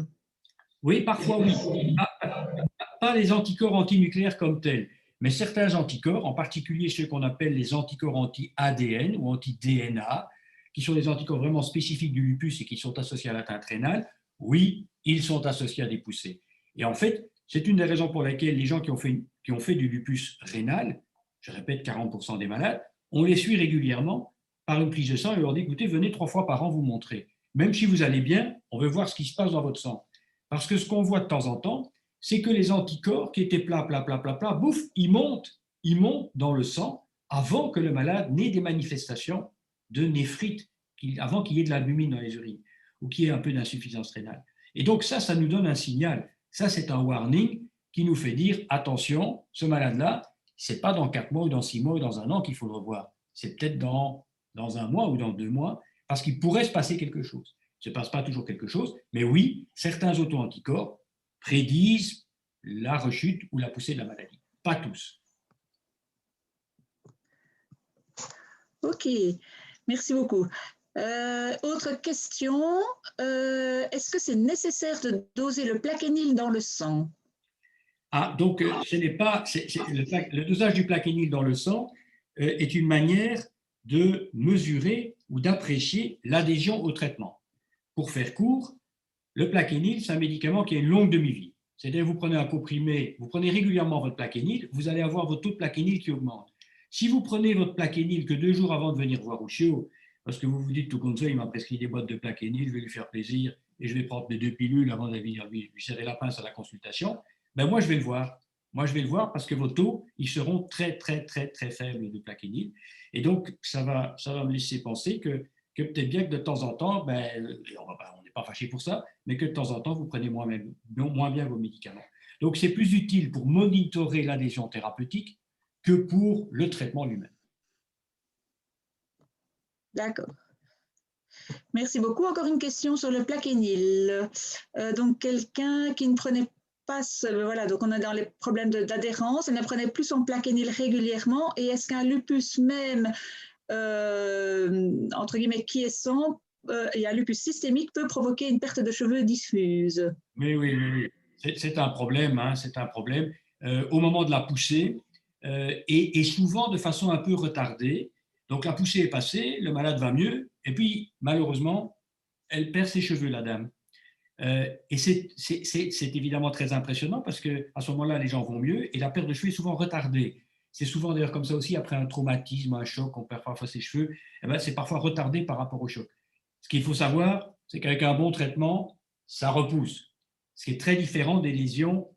Oui, parfois oui. Pas les anticorps antinucléaires comme tels, mais certains anticorps, en particulier ceux qu'on appelle les anticorps anti-ADN ou anti-DNA, qui sont des anticorps vraiment spécifiques du lupus et qui sont associés à l'atteinte rénale, oui, ils sont associés à des poussées. Et en fait, c'est une des raisons pour lesquelles les gens qui ont fait du lupus rénal, je répète 40% des malades, on les suit régulièrement par une prise de sang et on leur dit, écoutez, venez 3 fois par an vous montrer. Même si vous allez bien, on veut voir ce qui se passe dans votre sang. Parce que ce qu'on voit de temps en temps, c'est que les anticorps qui étaient plats, bouf, ils montent dans le sang avant que le malade n'ait des manifestations de néphrite, avant qu'il y ait de l'albumine dans les urines ou qu'il y ait un peu d'insuffisance rénale. Et donc ça nous donne un signal. Ça, c'est un warning qui nous fait dire, attention, ce malade-là, c'est pas dans 4 mois ou dans 6 mois ou dans un an qu'il faut le revoir. C'est peut-être dans un mois ou dans 2 mois, parce qu'il pourrait se passer quelque chose. Il ne se passe pas toujours quelque chose, mais oui, certains auto-anticorps prédisent la rechute ou la poussée de la maladie. Pas tous. Ok, merci beaucoup. Autre question, est-ce que c'est nécessaire de doser le plaquenil dans le sang? Ah, donc ce n'est pas, le dosage du plaquenil dans le sang est une manière de mesurer ou d'apprécier l'adhésion au traitement. Pour faire court, le plaquenil, c'est un médicament qui a une longue demi-vie. C'est-à-dire vous prenez un comprimé, vous prenez régulièrement votre plaquenil, vous allez avoir votre taux de plaquenil qui augmente. Si vous prenez votre plaquenil que 2 jours avant de venir voir au chiot, parce que vous vous dites tout comme ça, il m'a prescrit des boîtes de plaquenil, je vais lui faire plaisir et je vais prendre mes 2 pilules avant de venir lui serrer la pince à la consultation, ben moi je vais le voir. Moi je vais le voir parce que vos taux, ils seront très faibles de plaquenil. Et donc ça va me laisser penser que peut-être bien que de temps en temps, ben, on n'est pas fâché pour ça, mais que de temps en temps, vous prenez moins bien vos médicaments. Donc, c'est plus utile pour monitorer l'adhésion thérapeutique que pour le traitement lui-même. D'accord. Merci beaucoup. Encore une question sur le plaquenil. Donc, quelqu'un qui ne prenait pas, voilà, donc on est dans les problèmes d'adhérence, elle ne prenait plus son plaquenil régulièrement. Et est-ce qu'un lupus même, entre guillemets, quiescent, et un lupus systémique peut provoquer une perte de cheveux diffuse? Oui. C'est un problème, hein, c'est un problème. Au moment de la poussée, et souvent de façon un peu retardée. Donc la poussée est passée, le malade va mieux, et puis malheureusement, elle perd ses cheveux, la dame. Et c'est évidemment très impressionnant parce qu'à ce moment-là, les gens vont mieux et la perte de cheveux est souvent retardée. C'est souvent d'ailleurs comme ça aussi après un traumatisme, un choc, on perd parfois ses cheveux. Eh ben, c'est parfois retardé par rapport au choc. Ce qu'il faut savoir, c'est qu'avec un bon traitement, ça repousse. Ce qui est très différent des lésions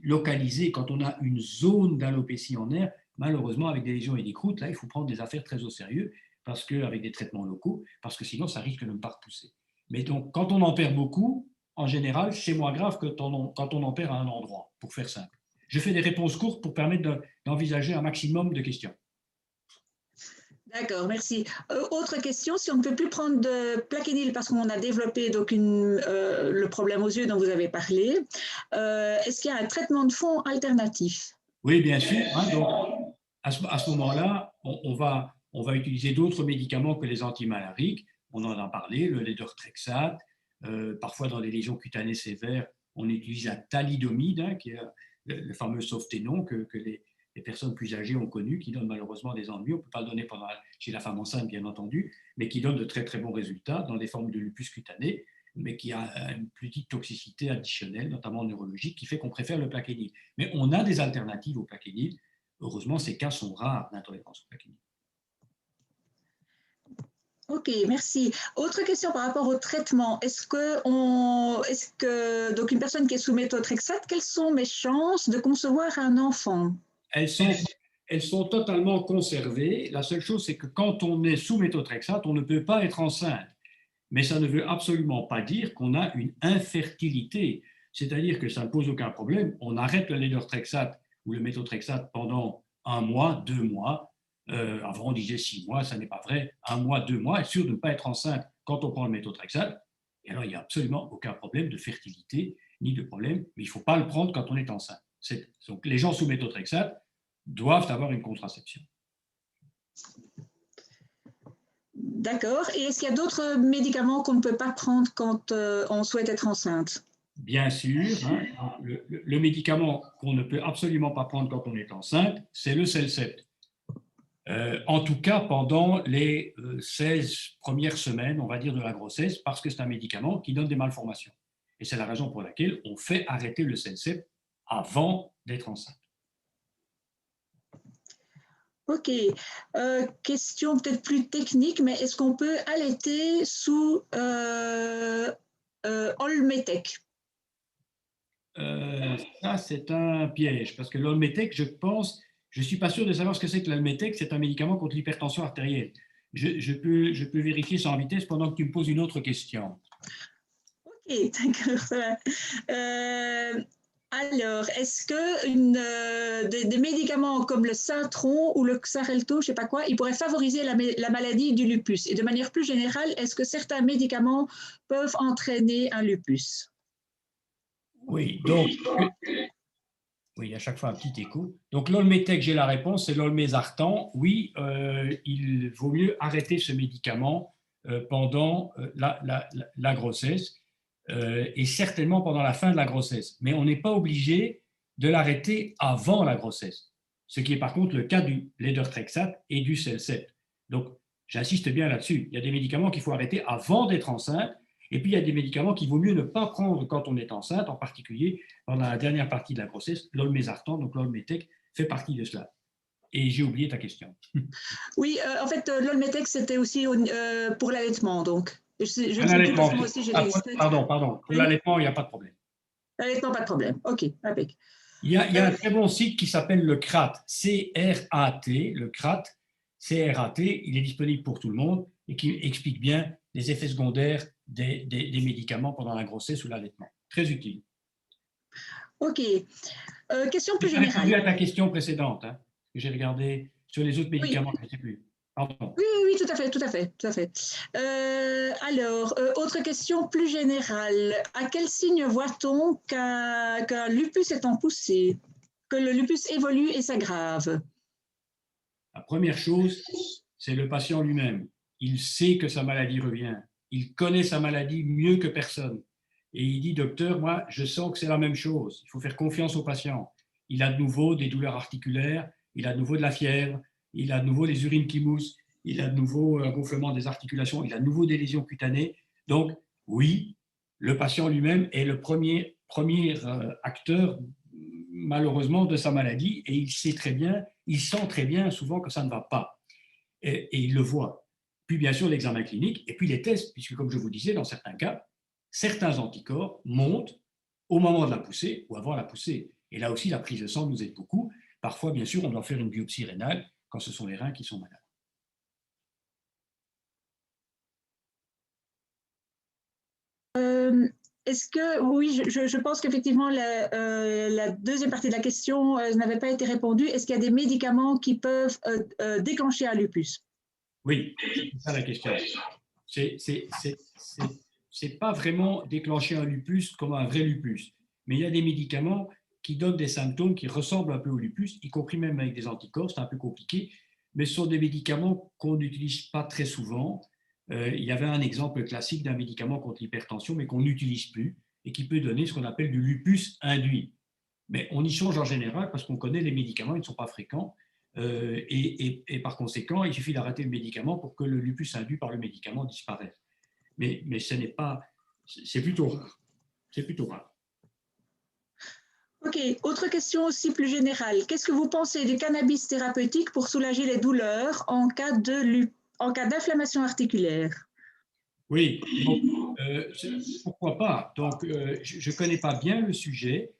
localisées. Quand on a une zone d'alopécie en air, malheureusement, avec des lésions et des croûtes, là, il faut prendre des affaires très au sérieux parce qu'avec des traitements locaux, parce que sinon, ça risque de ne pas repousser. Mais donc, quand on en perd beaucoup, en général, c'est moins grave que quand on en perd à un endroit, pour faire simple. Je fais des réponses courtes pour permettre d'envisager un maximum de questions. D'accord, merci. Autre question, si on ne peut plus prendre de Plaquenil parce qu'on a développé donc le problème aux yeux dont vous avez parlé, est-ce qu'il y a un traitement de fond alternatif? Oui, bien sûr. Hein, donc, à ce moment-là, on va utiliser d'autres médicaments que les antimalariques. On en a parlé, le lédortrexate. Parfois, dans les lésions cutanées sévères, on utilise la thalidomide, hein, qui est le fameux Softenon que les personnes plus âgées ont connu, qui donne malheureusement des ennuis. On ne peut pas le donner chez la femme enceinte, bien entendu, mais qui donne de très très bons résultats dans des formes de lupus cutané, mais qui a une petite toxicité additionnelle, notamment neurologique, qui fait qu'on préfère le plaquenil. Mais on a des alternatives au plaquenil. Heureusement, ces cas sont rares d'intolérance au plaquenil. Ok, merci. Autre question par rapport au traitement. Donc une personne qui est sous méthotrexate, quelles sont mes chances de concevoir un enfant? Elles sont totalement conservées. La seule chose, c'est que quand on est sous méthotrexate, on ne peut pas être enceinte. Mais ça ne veut absolument pas dire qu'on a une infertilité. C'est-à-dire que ça ne pose aucun problème. On arrête le lédortrexate ou le méthotrexate pendant 1 mois, 2 mois. Avant, on disait 6 mois, ça n'est pas vrai. 1 mois, 2 mois, être sûr de ne pas être enceinte quand on prend le méthotrexate. Et alors, il n'y a absolument aucun problème de fertilité, ni de problème, mais il ne faut pas le prendre quand on est enceinte. Donc, les gens sous méthotrexate doivent avoir une contraception. D'accord. Et est-ce qu'il y a d'autres médicaments qu'on ne peut pas prendre quand on souhaite être enceinte? Bien sûr, hein, le médicament qu'on ne peut absolument pas prendre quand on est enceinte, c'est le Celcept. En tout cas, pendant les 16 premières semaines, on va dire, de la grossesse, parce que c'est un médicament qui donne des malformations. Et c'est la raison pour laquelle on fait arrêter le Celcept avant d'être enceinte. Ok. Question peut-être plus technique, mais est-ce qu'on peut allaiter sous Olmetec? Ça, c'est un piège, parce que l'Olmetec, je ne suis pas sûr de savoir ce que c'est que l'Olmetec, c'est un médicament contre l'hypertension artérielle. Je peux vérifier ça en vitesse pendant que tu me poses une autre question. Ok, d'accord. Alors, est-ce que des médicaments comme le Satron ou le Xarelto, je ne sais pas quoi, ils pourraient favoriser la maladie du lupus? Et de manière plus générale, est-ce que certains médicaments peuvent entraîner un lupus? Oui, donc, oui, à chaque fois un petit écho. Donc, l'Olmetec, j'ai la réponse, c'est l'Olmesartan. Oui, il vaut mieux arrêter ce médicament pendant la grossesse et certainement pendant la fin de la grossesse. Mais on n'est pas obligé de l'arrêter avant la grossesse, ce qui est par contre le cas du lédortrexate et du Celcept. Donc, j'insiste bien là-dessus. Il y a des médicaments qu'il faut arrêter avant d'être enceinte, et puis il y a des médicaments qu'il vaut mieux ne pas prendre quand on est enceinte, en particulier pendant la dernière partie de la grossesse. L'Olmesartan, donc l'Olmetec, fait partie de cela. Et j'ai oublié ta question. Oui, en fait, l'Olmetec, c'était aussi pour l'allaitement, donc. Je ne sais plus parce que moi aussi j'ai des... Pardon. Pour l'allaitement, il n'y a pas de problème. L'allaitement, pas de problème. OK, avec. Il y a un très bon site qui s'appelle le CRAT, C-R-A-T, le CRAT, C-R-A-T, il est disponible pour tout le monde et qui explique bien les effets secondaires des médicaments pendant la grossesse ou l'allaitement. Très utile. OK. Question plus générale. J'ai répondu à ta question précédente, hein, que j'ai regardé sur les autres médicaments, je ne sais plus. Pardon. Oui, tout à fait. Alors, autre question plus générale. À quel signe voit-on qu'un lupus est en poussée, que le lupus évolue et s'aggrave? La première chose, c'est le patient lui-même. Il sait que sa maladie revient. Il connaît sa maladie mieux que personne. Et il dit, docteur, moi, je sens que c'est la même chose. Il faut faire confiance au patient. Il a de nouveau des douleurs articulaires, il a de nouveau de la fièvre, il a de nouveau les urines qui moussent, il a de nouveau un gonflement des articulations, il a de nouveau des lésions cutanées. Donc, oui, le patient lui-même est le premier acteur, malheureusement, de sa maladie et il sait très bien, il sent très bien souvent que ça ne va pas. Et il le voit. Puis, bien sûr, l'examen clinique et puis les tests, puisque, comme je vous disais, dans certains cas, certains anticorps montent au moment de la poussée ou avant la poussée. Et là aussi, la prise de sang nous aide beaucoup. Parfois, bien sûr, on doit faire une biopsie rénale quand ce sont les reins qui sont malades. Est-ce que, oui, je pense qu'effectivement, la deuxième partie de la question n'avait pas été répondue. Est-ce qu'il y a des médicaments qui peuvent déclencher un lupus? Oui, c'est ça la question. C'est pas vraiment déclencher un lupus comme un vrai lupus, mais il y a des médicaments qui donnent des symptômes qui ressemblent un peu au lupus, y compris même avec des anticorps, c'est un peu compliqué, mais ce sont des médicaments qu'on n'utilise pas très souvent. Il y avait un exemple classique d'un médicament contre l'hypertension, mais qu'on n'utilise plus et qui peut donner ce qu'on appelle du lupus induit. Mais on y change en général parce qu'on connaît les médicaments, ils ne sont pas fréquents. Et par conséquent, il suffit d'arrêter le médicament pour que le lupus induit par le médicament disparaisse. Mais ce n'est pas, c'est plutôt rare. C'est plutôt rare. Ok, autre question aussi plus générale. Qu'est-ce que vous pensez du cannabis thérapeutique pour soulager les douleurs en cas d'inflammation articulaire? Oui, donc, pourquoi pas? Donc, je ne connais pas bien le sujet.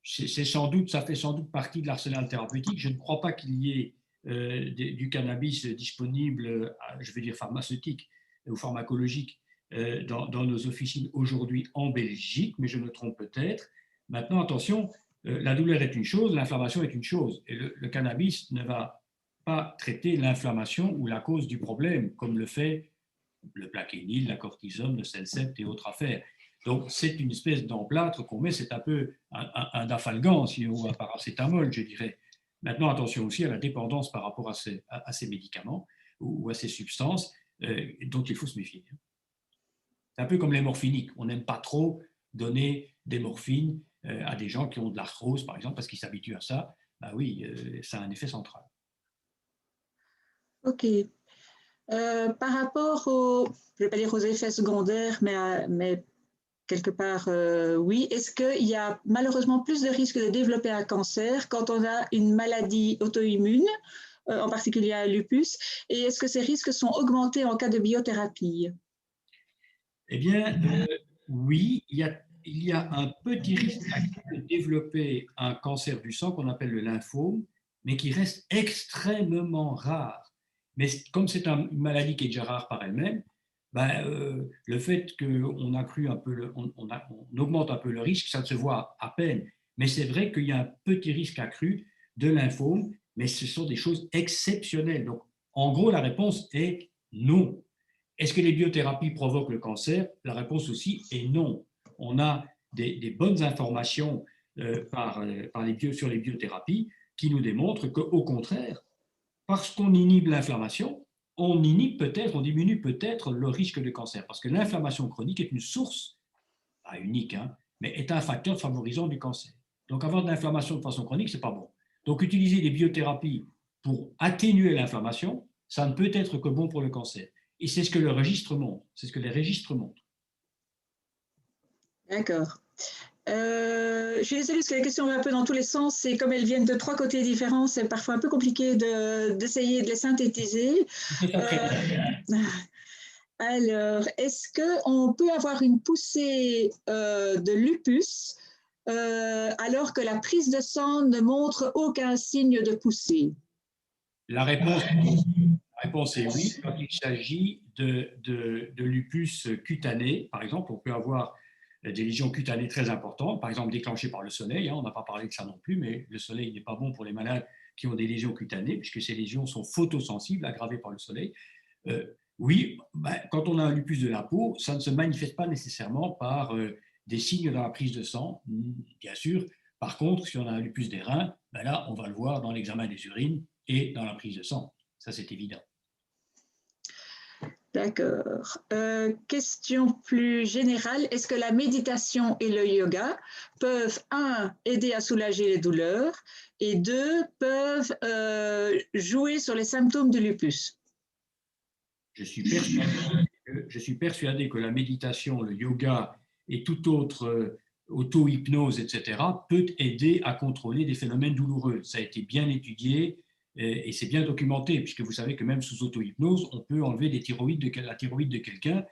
C'est sans doute, ça fait sans doute partie de l'arsenal thérapeutique. Je ne crois pas qu'il y ait du cannabis disponible, je veux dire pharmaceutique ou pharmacologique, dans nos officines aujourd'hui en Belgique, mais je me trompe peut-être. Maintenant, attention, la douleur est une chose, l'inflammation est une chose, et le cannabis ne va pas traiter l'inflammation ou la cause du problème, comme le fait le plaquenil, la cortisone, le Celcept et autres affaires. Donc, c'est une espèce d'emplâtre qu'on met, c'est un peu un dafalgan, ou un paracétamol, je dirais. Maintenant, attention aussi à la dépendance par rapport à ces médicaments ou à ces substances dont il faut se méfier. C'est un peu comme les morphiniques. On n'aime pas trop donner des morphines à des gens qui ont de l'arthrose, par exemple, parce qu'ils s'habituent à ça. Ben oui, ça a un effet central. Ok. Par rapport je ne vais pas dire aux effets secondaires, mais quelque part, oui. Est-ce qu'il y a malheureusement plus de risques de développer un cancer quand on a une maladie auto-immune, en particulier un lupus? Et est-ce que ces risques sont augmentés en cas de biothérapie? Eh bien, oui, il y a un petit risque de développer un cancer du sang qu'on appelle le lymphome, mais qui reste extrêmement rare. Mais comme c'est une maladie qui est déjà rare par elle-même, ben, le fait qu'on accrue un peu on augmente un peu le risque, ça ne se voit à peine. Mais c'est vrai qu'il y a un petit risque accru de lymphome, mais ce sont des choses exceptionnelles. Donc, en gros, la réponse est non. Est-ce que les biothérapies provoquent le cancer? La réponse aussi est non. On a des bonnes informations sur les biothérapies qui nous démontrent qu'au contraire, parce qu'on inhibe l'inflammation, on diminue peut-être le risque de cancer. Parce que l'inflammation chronique est une source, pas unique, hein, mais est un facteur favorisant du cancer. Donc avoir de l'inflammation de façon chronique, ce n'est pas bon. Donc utiliser des biothérapies pour atténuer l'inflammation, ça ne peut être que bon pour le cancer. Et c'est ce que le registre montre, c'est ce que les registres montrent. D'accord. Je suis désolée parce que les questions vont un peu dans tous les sens et comme elles viennent de trois côtés différents, c'est parfois un peu compliqué d'essayer de les synthétiser. Alors, est-ce qu'on peut avoir une poussée de lupus alors que la prise de sang ne montre aucun signe de poussée? La réponse est oui. Quand il s'agit de lupus cutané, par exemple, on peut avoir des lésions cutanées très importantes, par exemple déclenchées par le soleil. Hein, on n'a pas parlé de ça non plus, mais le soleil n'est pas bon pour les malades qui ont des lésions cutanées, puisque ces lésions sont photosensibles, aggravées par le soleil. Oui, quand on a un lupus de la peau, ça ne se manifeste pas nécessairement par des signes dans la prise de sang, bien sûr. Par contre, si on a un lupus des reins, là, on va le voir dans l'examen des urines et dans la prise de sang. Ça, c'est évident. D'accord. Question plus générale, est-ce que la méditation et le yoga peuvent, un, aider à soulager les douleurs et deux, peuvent jouer sur les symptômes du lupus? Je suis persuadé que la méditation, le yoga et toute autre auto-hypnose, etc., peut aider à contrôler des phénomènes douloureux. Ça a été bien étudié et c'est bien documenté, puisque vous savez que même sous auto-hypnose, on peut enlever la thyroïde de quelqu'un.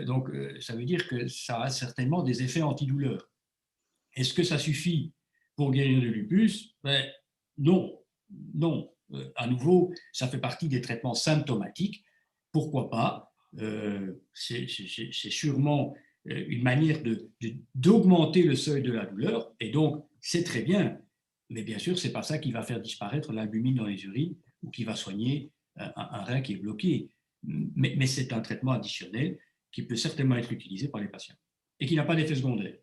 Donc, ça veut dire que ça a certainement des effets antidouleurs. Est-ce que ça suffit pour guérir le lupus? Non, non. À nouveau, ça fait partie des traitements symptomatiques. Pourquoi pas? C'est sûrement une manière d'augmenter le seuil de la douleur, et donc c'est très bien. Mais bien sûr, ce n'est pas ça qui va faire disparaître l'albumine dans les urines ou qui va soigner un rein qui est bloqué. Mais c'est un traitement additionnel qui peut certainement être utilisé par les patients et qui n'a pas d'effet secondaire.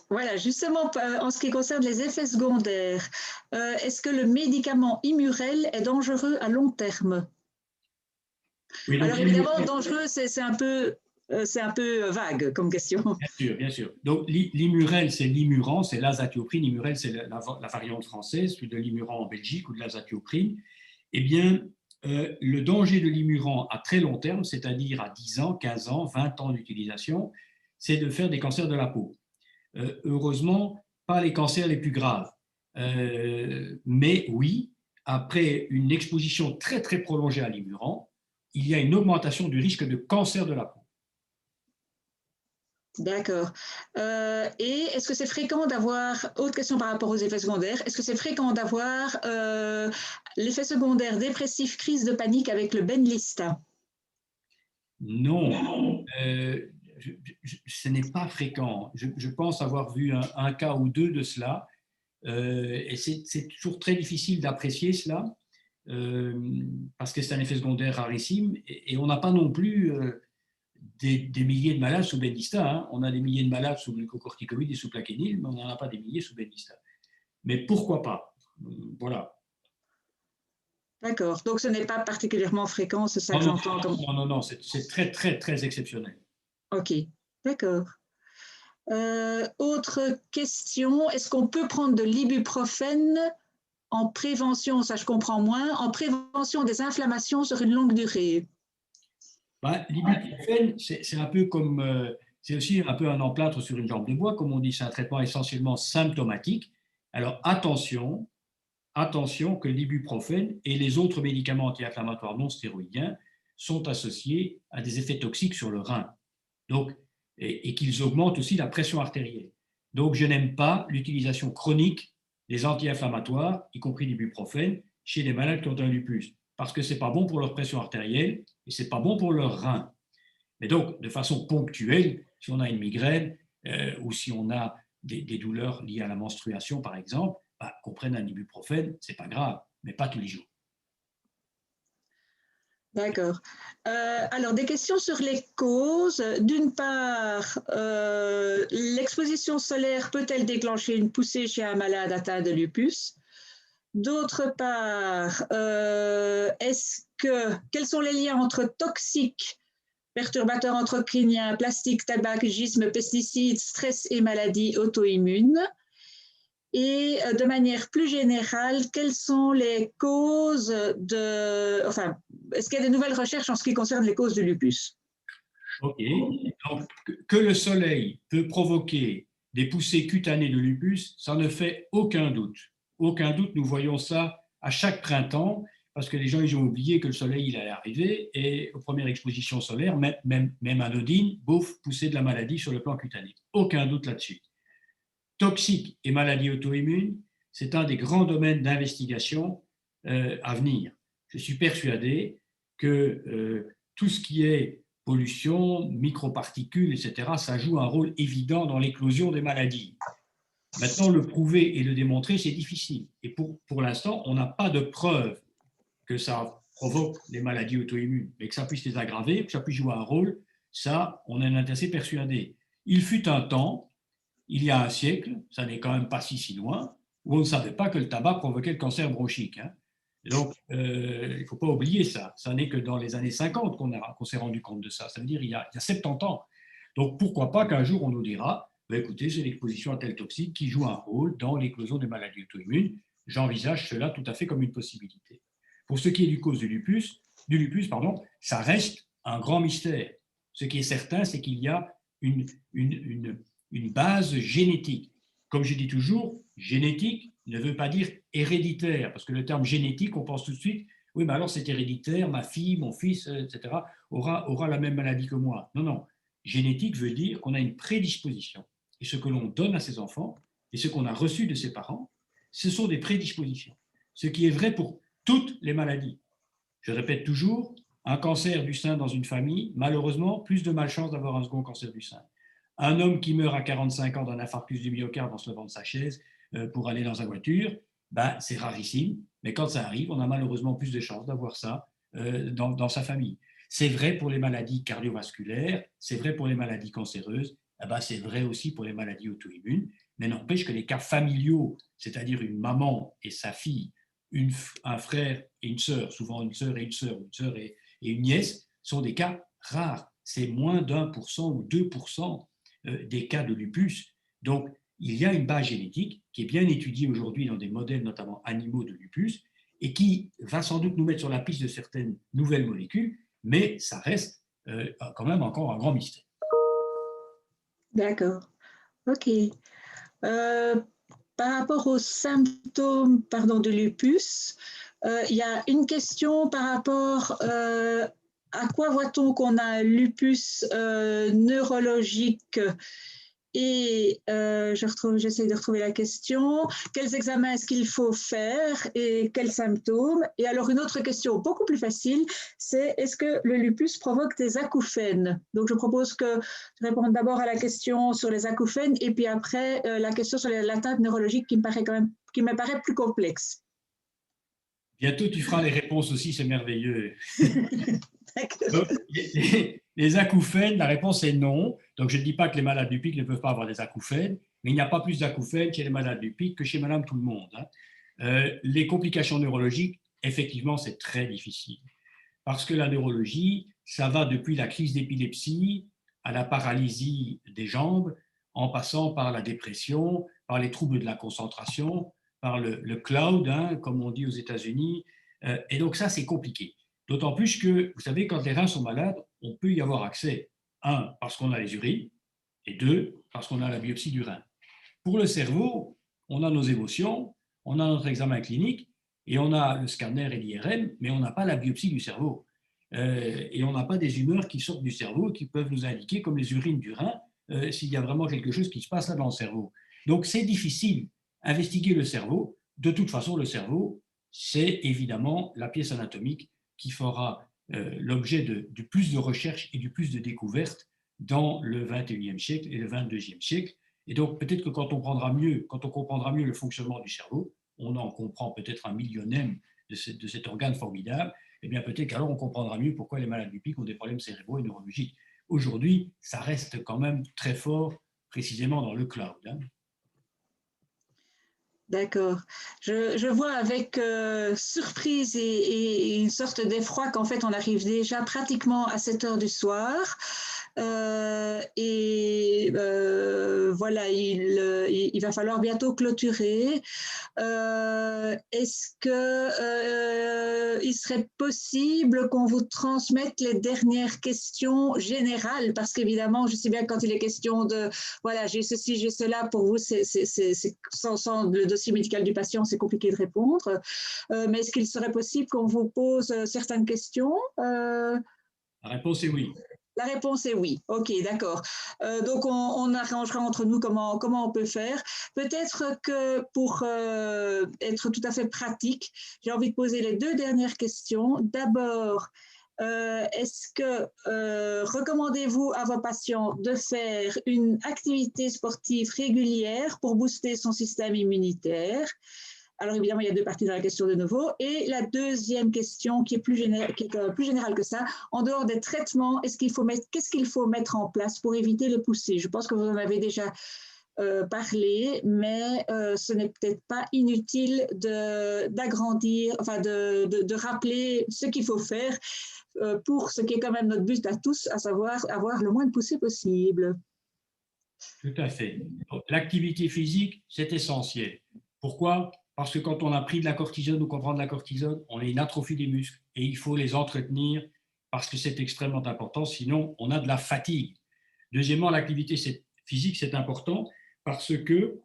Voilà, justement, en ce qui concerne les effets secondaires, est-ce que le médicament Immurel est dangereux à long terme? Oui, donc, alors évidemment, dangereux, c'est un peu vague comme question. Bien sûr. Donc, l'Immurel, c'est l'Immurant, c'est l'azatioprine. Immurel, c'est la variante française, celui de l'Immurant en Belgique ou de l'azatioprine. Eh bien, le danger de l'Immurant à très long terme, c'est-à-dire à 10 ans, 15 ans, 20 ans d'utilisation, c'est de faire des cancers de la peau. Heureusement, pas les cancers les plus graves. Mais oui, après une exposition très, très prolongée à l'Immurant, il y a une augmentation du risque de cancer de la peau. D'accord. Et est-ce que c'est fréquent d'avoir, autre question par rapport aux effets secondaires, est-ce que c'est fréquent d'avoir l'effet secondaire dépressif, crise de panique avec le Benlysta? Non, ce n'est pas fréquent. Je pense avoir vu un cas ou deux de cela, et c'est toujours très difficile d'apprécier cela, parce que c'est un effet secondaire rarissime, et on n'a pas non plus des milliers de malades sous Benlysta. Hein. On a des milliers de malades sous glucocorticoïdes et sous plaquenil, mais on n'en a pas des milliers sous Benlysta. Mais pourquoi pas? Voilà. D'accord. Donc ce n'est pas particulièrement fréquent, c'est ça que j'entends comme. Non, c'est très, très, très exceptionnel. Ok, d'accord. Autre question, est-ce qu'on peut prendre de l'ibuprofène en prévention, ça je comprends moins, en prévention des inflammations sur une longue durée? L'ibuprofène, c'est un peu comme, c'est aussi un peu un emplâtre sur une jambe de bois, comme on dit, c'est un traitement essentiellement symptomatique. Alors attention que l'ibuprofène et les autres médicaments anti-inflammatoires non stéroïdiens sont associés à des effets toxiques sur le rein. Donc, et qu'ils augmentent aussi la pression artérielle. Donc, je n'aime pas l'utilisation chronique des anti-inflammatoires, y compris l'ibuprofène, chez les malades qui ont un lupus, parce que ce n'est pas bon pour leur pression artérielle et ce n'est pas bon pour leur rein. Mais donc, de façon ponctuelle, si on a une migraine ou si on a des douleurs liées à la menstruation, par exemple, qu'on prenne un ibuprofène, ce n'est pas grave, mais pas tous les jours. D'accord. Alors, des questions sur les causes. D'une part, l'exposition solaire peut-elle déclencher une poussée chez un malade atteint de lupus? D'autre part, quels sont les liens entre toxiques, perturbateurs endocriniens, plastique, tabagisme, pesticides, stress et maladies auto-immunes? Et de manière plus générale, quelles sont les causes de. Enfin, est-ce qu'il y a des nouvelles recherches en ce qui concerne les causes du lupus? Ok. Donc, que le soleil peut provoquer des poussées cutanées de lupus, ça ne fait aucun doute. Aucun doute, nous voyons ça à chaque printemps, parce que les gens ils ont oublié que le soleil il allait arriver, et aux premières expositions solaires, même anodines, bouf, poussée de la maladie sur le plan cutané. Aucun doute là-dessus. Toxiques et maladies auto-immunes, c'est un des grands domaines d'investigation à venir. Je suis persuadé que tout ce qui est pollution, microparticules, etc., ça joue un rôle évident dans l'éclosion des maladies. Maintenant, le prouver et le démontrer, c'est difficile. Et pour l'instant, on n'a pas de preuve que ça provoque les maladies auto-immunes, mais que ça puisse les aggraver, que ça puisse jouer un rôle, ça, on en est assez persuadé. Il fut un temps, il y a un siècle, ça n'est quand même pas si loin, où on ne savait pas que le tabac provoquait le cancer bronchique. Hein. Donc, il ne faut pas oublier ça. Ça n'est que dans les années 50 qu'on s'est rendu compte de ça. Ça veut dire il y a 70 ans. Donc, pourquoi pas qu'un jour on nous dira, écoutez, c'est l'exposition à tel toxique qui joue un rôle dans l'éclosion des maladies auto-immunes. J'envisage cela tout à fait comme une possibilité. Pour ce qui est du cause du lupus, ça reste un grand mystère. Ce qui est certain, c'est qu'il y a une base génétique. Comme je dis toujours, génétique ne veut pas dire héréditaire, parce que le terme génétique, on pense tout de suite, oui, mais alors c'est héréditaire, ma fille, mon fils, etc., aura la même maladie que moi. Non. Génétique veut dire qu'on a une prédisposition. Et ce que l'on donne à ses enfants, et ce qu'on a reçu de ses parents, ce sont des prédispositions. Ce qui est vrai pour toutes les maladies. Je répète toujours, un cancer du sein dans une famille, malheureusement, plus de malchance d'avoir un second cancer du sein. Un homme qui meurt à 45 ans d'un infarctus du myocarde en se levant de sa chaise pour aller dans sa voiture, ben, c'est rarissime, mais quand ça arrive, on a malheureusement plus de chances d'avoir ça dans sa famille. C'est vrai pour les maladies cardiovasculaires, c'est vrai pour les maladies cancéreuses, eh ben, c'est vrai aussi pour les maladies auto-immunes, mais n'empêche que les cas familiaux, c'est-à-dire une maman et sa fille, un frère et une sœur, souvent une sœur et une sœur, une sœur et une nièce, sont des cas rares. C'est moins d'1% ou 2% des cas de lupus. Donc, il y a une base génétique qui est bien étudiée aujourd'hui dans des modèles, notamment animaux de lupus, et qui va sans doute nous mettre sur la piste de certaines nouvelles molécules, mais ça reste quand même encore un grand mystère. D'accord. OK. Euh, Par rapport aux symptômes, pardon, de lupus, il y a une question par rapport à quoi voit-on qu'on a un lupus neurologique et j'essaie de retrouver la question. Quels examens est-ce qu'il faut faire et quels symptômes? Et alors une autre question beaucoup plus facile, c'est est-ce que le lupus provoque des acouphènes? Donc je propose que tu répondes d'abord à la question sur les acouphènes et puis après la question sur l'atteinte neurologique qui me paraît plus complexe. Bientôt, tu feras les réponses aussi, c'est merveilleux. D'accord. Les acouphènes, la réponse est non. Donc, je ne dis pas que les malades du pic ne peuvent pas avoir des acouphènes, mais il n'y a pas plus d'acouphènes chez les malades du pic que chez madame tout le monde. Les complications neurologiques, effectivement, c'est très difficile. Parce que la neurologie, ça va depuis la crise d'épilepsie à la paralysie des jambes, en passant par la dépression, par les troubles de la concentration, par le cloud, comme on dit aux États-Unis. Et donc ça, c'est compliqué. D'autant plus que, vous savez, quand les reins sont malades, on peut y avoir accès. Un, parce qu'on a les urines, et deux, parce qu'on a la biopsie du rein. Pour le cerveau, on a nos émotions, on a notre examen clinique, et on a le scanner et l'IRM, mais on n'a pas la biopsie du cerveau. Et on n'a pas des humeurs qui sortent du cerveau et qui peuvent nous indiquer, comme les urines du rein, s'il y a vraiment quelque chose qui se passe là dans le cerveau. Donc c'est difficile d'investiguer le cerveau. De toute façon, le cerveau, c'est évidemment la pièce anatomique qui fera l'objet du plus de recherches et du plus de découvertes dans le 21e siècle et le 22e siècle. Et donc peut-être que quand on comprendra mieux le fonctionnement du cerveau, on en comprend peut-être un millionième de cet organe formidable, et bien peut-être qu'alors on comprendra mieux pourquoi les malades du pic ont des problèmes cérébraux et neurologiques. Aujourd'hui, ça reste quand même très fort, précisément dans le cloud. D'accord. Je vois avec surprise et une sorte d'effroi qu'en fait on arrive déjà pratiquement à 7 heures du soir. Voilà, il va falloir bientôt clôturer. Est-ce que il serait possible qu'on vous transmette les dernières questions générales? Parce qu'évidemment, je sais bien que quand il est question de, voilà, j'ai ceci, j'ai cela, pour vous, sans le dossier médical du patient, c'est compliqué de répondre. Mais est-ce qu'il serait possible qu'on vous pose certaines questions? La réponse est oui. La réponse est oui. OK, d'accord. Donc, on arrangera entre nous comment on peut faire. Peut-être que pour être tout à fait pratique, j'ai envie de poser les deux dernières questions. D'abord, est-ce que recommandez-vous à vos patients de faire une activité sportive régulière pour booster son système immunitaire? Alors évidemment, il y a deux parties dans la question de nouveau. Et la deuxième question, qui est plus générale que ça, en dehors des traitements, qu'est-ce qu'il faut mettre en place pour éviter les poussées? Je pense que vous en avez déjà parlé, mais ce n'est peut-être pas inutile d'agrandir, enfin de rappeler ce qu'il faut faire pour ce qui est quand même notre but à tous, à savoir avoir le moins de poussées possible. Tout à fait. L'activité physique, c'est essentiel. Pourquoi? Parce que quand on a pris de la cortisone ou qu'on prend de la cortisone, on a une atrophie des muscles et il faut les entretenir parce que c'est extrêmement important, sinon on a de la fatigue. Deuxièmement, l'activité physique, c'est important parce que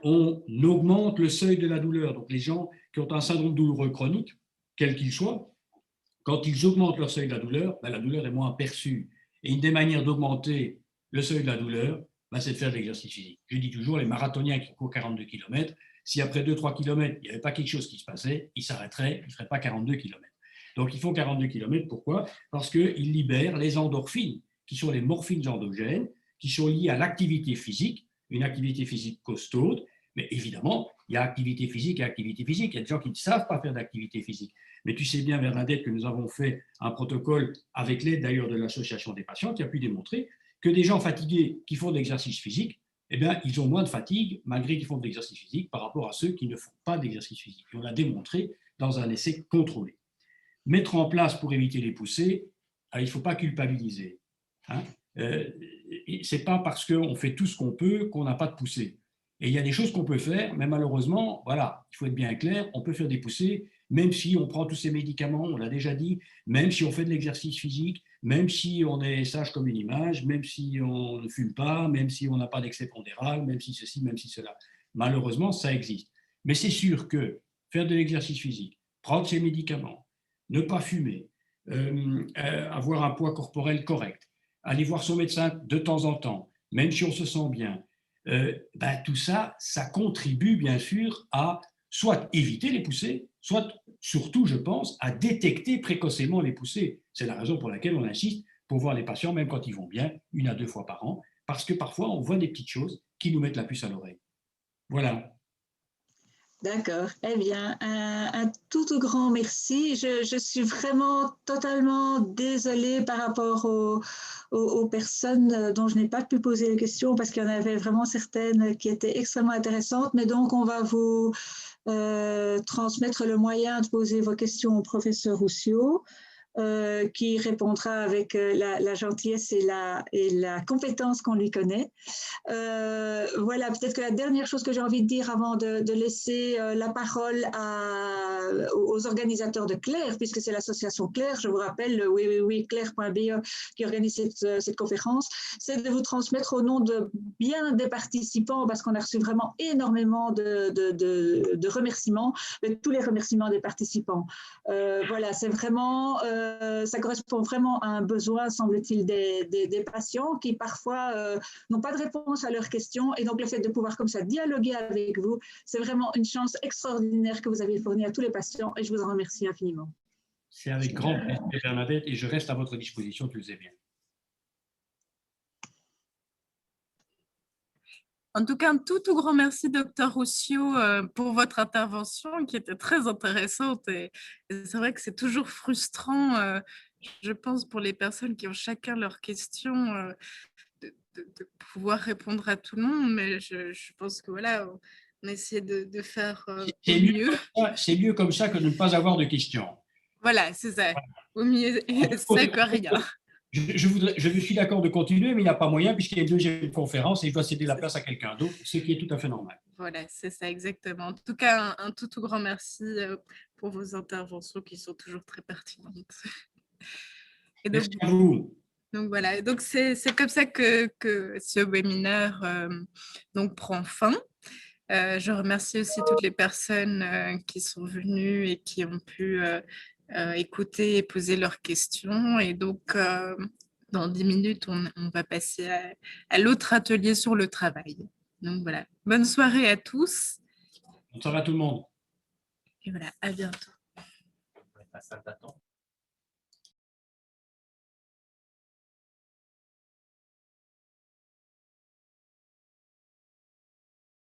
on augmente le seuil de la douleur. Donc les gens qui ont un syndrome douloureux chronique, quel qu'il soit, quand ils augmentent leur seuil de la douleur est moins perçue. Et une des manières d'augmenter le seuil de la douleur, c'est de faire de l'exercice physique. Je dis toujours, les marathoniens qui courent 42 km, si après 2-3 km, il n'y avait pas quelque chose qui se passait, ils s'arrêteraient, ils ne feraient pas 42 km. Donc, ils font 42 km, pourquoi? Parce qu'ils libèrent les endorphines, qui sont les morphines endogènes, qui sont liées à l'activité physique, une activité physique costaude, mais évidemment, il y a activité physique et activité physique. Il y a des gens qui ne savent pas faire d'activité physique. Mais tu sais bien, Bernadette, que nous avons fait un protocole avec l'aide d'ailleurs de l'association des patients qui a pu démontrer que des gens fatigués qui font de l'exercice physique, eh bien, ils ont moins de fatigue malgré qu'ils font de l'exercice physique par rapport à ceux qui ne font pas d'exercice physique. Et on l'a démontré dans un essai contrôlé. Mettre en place pour éviter les poussées, il ne faut pas culpabiliser. Hein. Ce n'est pas parce qu'on fait tout ce qu'on peut qu'on n'a pas de poussées. Et il y a des choses qu'on peut faire, mais malheureusement, voilà, il faut être bien clair, on peut faire des poussées, même si on prend tous ces médicaments, on l'a déjà dit, même si on fait de l'exercice physique, même si on est sage comme une image, même si on ne fume pas, même si on n'a pas d'excès pondéral, même si ceci, même si cela. Malheureusement, ça existe. Mais c'est sûr que faire de l'exercice physique, prendre ses médicaments, ne pas fumer, avoir un poids corporel correct, aller voir son médecin de temps en temps, même si on se sent bien, tout ça, ça contribue bien sûr à soit éviter les poussées, soit surtout, je pense, à détecter précocement les poussées. C'est la raison pour laquelle on insiste pour voir les patients, même quand ils vont bien, 1 à 2 fois par an, parce que parfois on voit des petites choses qui nous mettent la puce à l'oreille. Voilà. D'accord. Eh bien, un tout grand merci. Je suis vraiment totalement désolée par rapport aux personnes dont je n'ai pas pu poser les questions parce qu'il y en avait vraiment certaines qui étaient extrêmement intéressantes. Mais donc, on va vous transmettre le moyen de poser vos questions au professeur Roussio. Qui répondra avec la gentillesse et la compétence qu'on lui connaît. Voilà, peut-être que la dernière chose que j'ai envie de dire avant de laisser la parole aux organisateurs de Claire, puisque c'est l'association Claire, je vous rappelle, claire.be qui organise cette conférence, c'est de vous transmettre au nom de bien des participants, parce qu'on a reçu vraiment énormément de remerciements, de tous les remerciements des participants. Voilà, c'est vraiment, ça correspond vraiment à un besoin, semble-t-il, des patients qui parfois n'ont pas de réponse à leurs questions. Et donc, le fait de pouvoir comme ça dialoguer avec vous, c'est vraiment une chance extraordinaire que vous avez fournie à tous les patients et je vous en remercie infiniment. C'est avec grand plaisir, Bernadette, et je reste à votre disposition, tu le sais bien. En tout cas, un tout grand merci, Dr Roussio, pour votre intervention qui était très intéressante. Et c'est vrai que c'est toujours frustrant, je pense, pour les personnes qui ont chacun leurs questions, de pouvoir répondre à tout le monde. Mais je pense que voilà, on essaie de faire au mieux. C'est mieux comme ça que de ne pas avoir de questions. Voilà, c'est ça. Au mieux ça que rien. Je suis d'accord de continuer, mais il n'y a pas moyen puisqu'il y a une deuxième conférence et je dois céder la place à quelqu'un d'autre, ce qui est tout à fait normal. Voilà, c'est ça, exactement. En tout cas, un tout grand merci pour vos interventions qui sont toujours très pertinentes. Et donc, merci à vous. Donc voilà, donc c'est comme ça que ce webinaire donc prend fin. Je remercie aussi toutes les personnes qui sont venues et qui ont pu écouter et poser leurs questions. Et donc, dans 10 minutes, on va passer à l'autre atelier sur le travail. Donc voilà, bonne soirée à tous. Bonne soirée à tout le monde. Et voilà, à bientôt.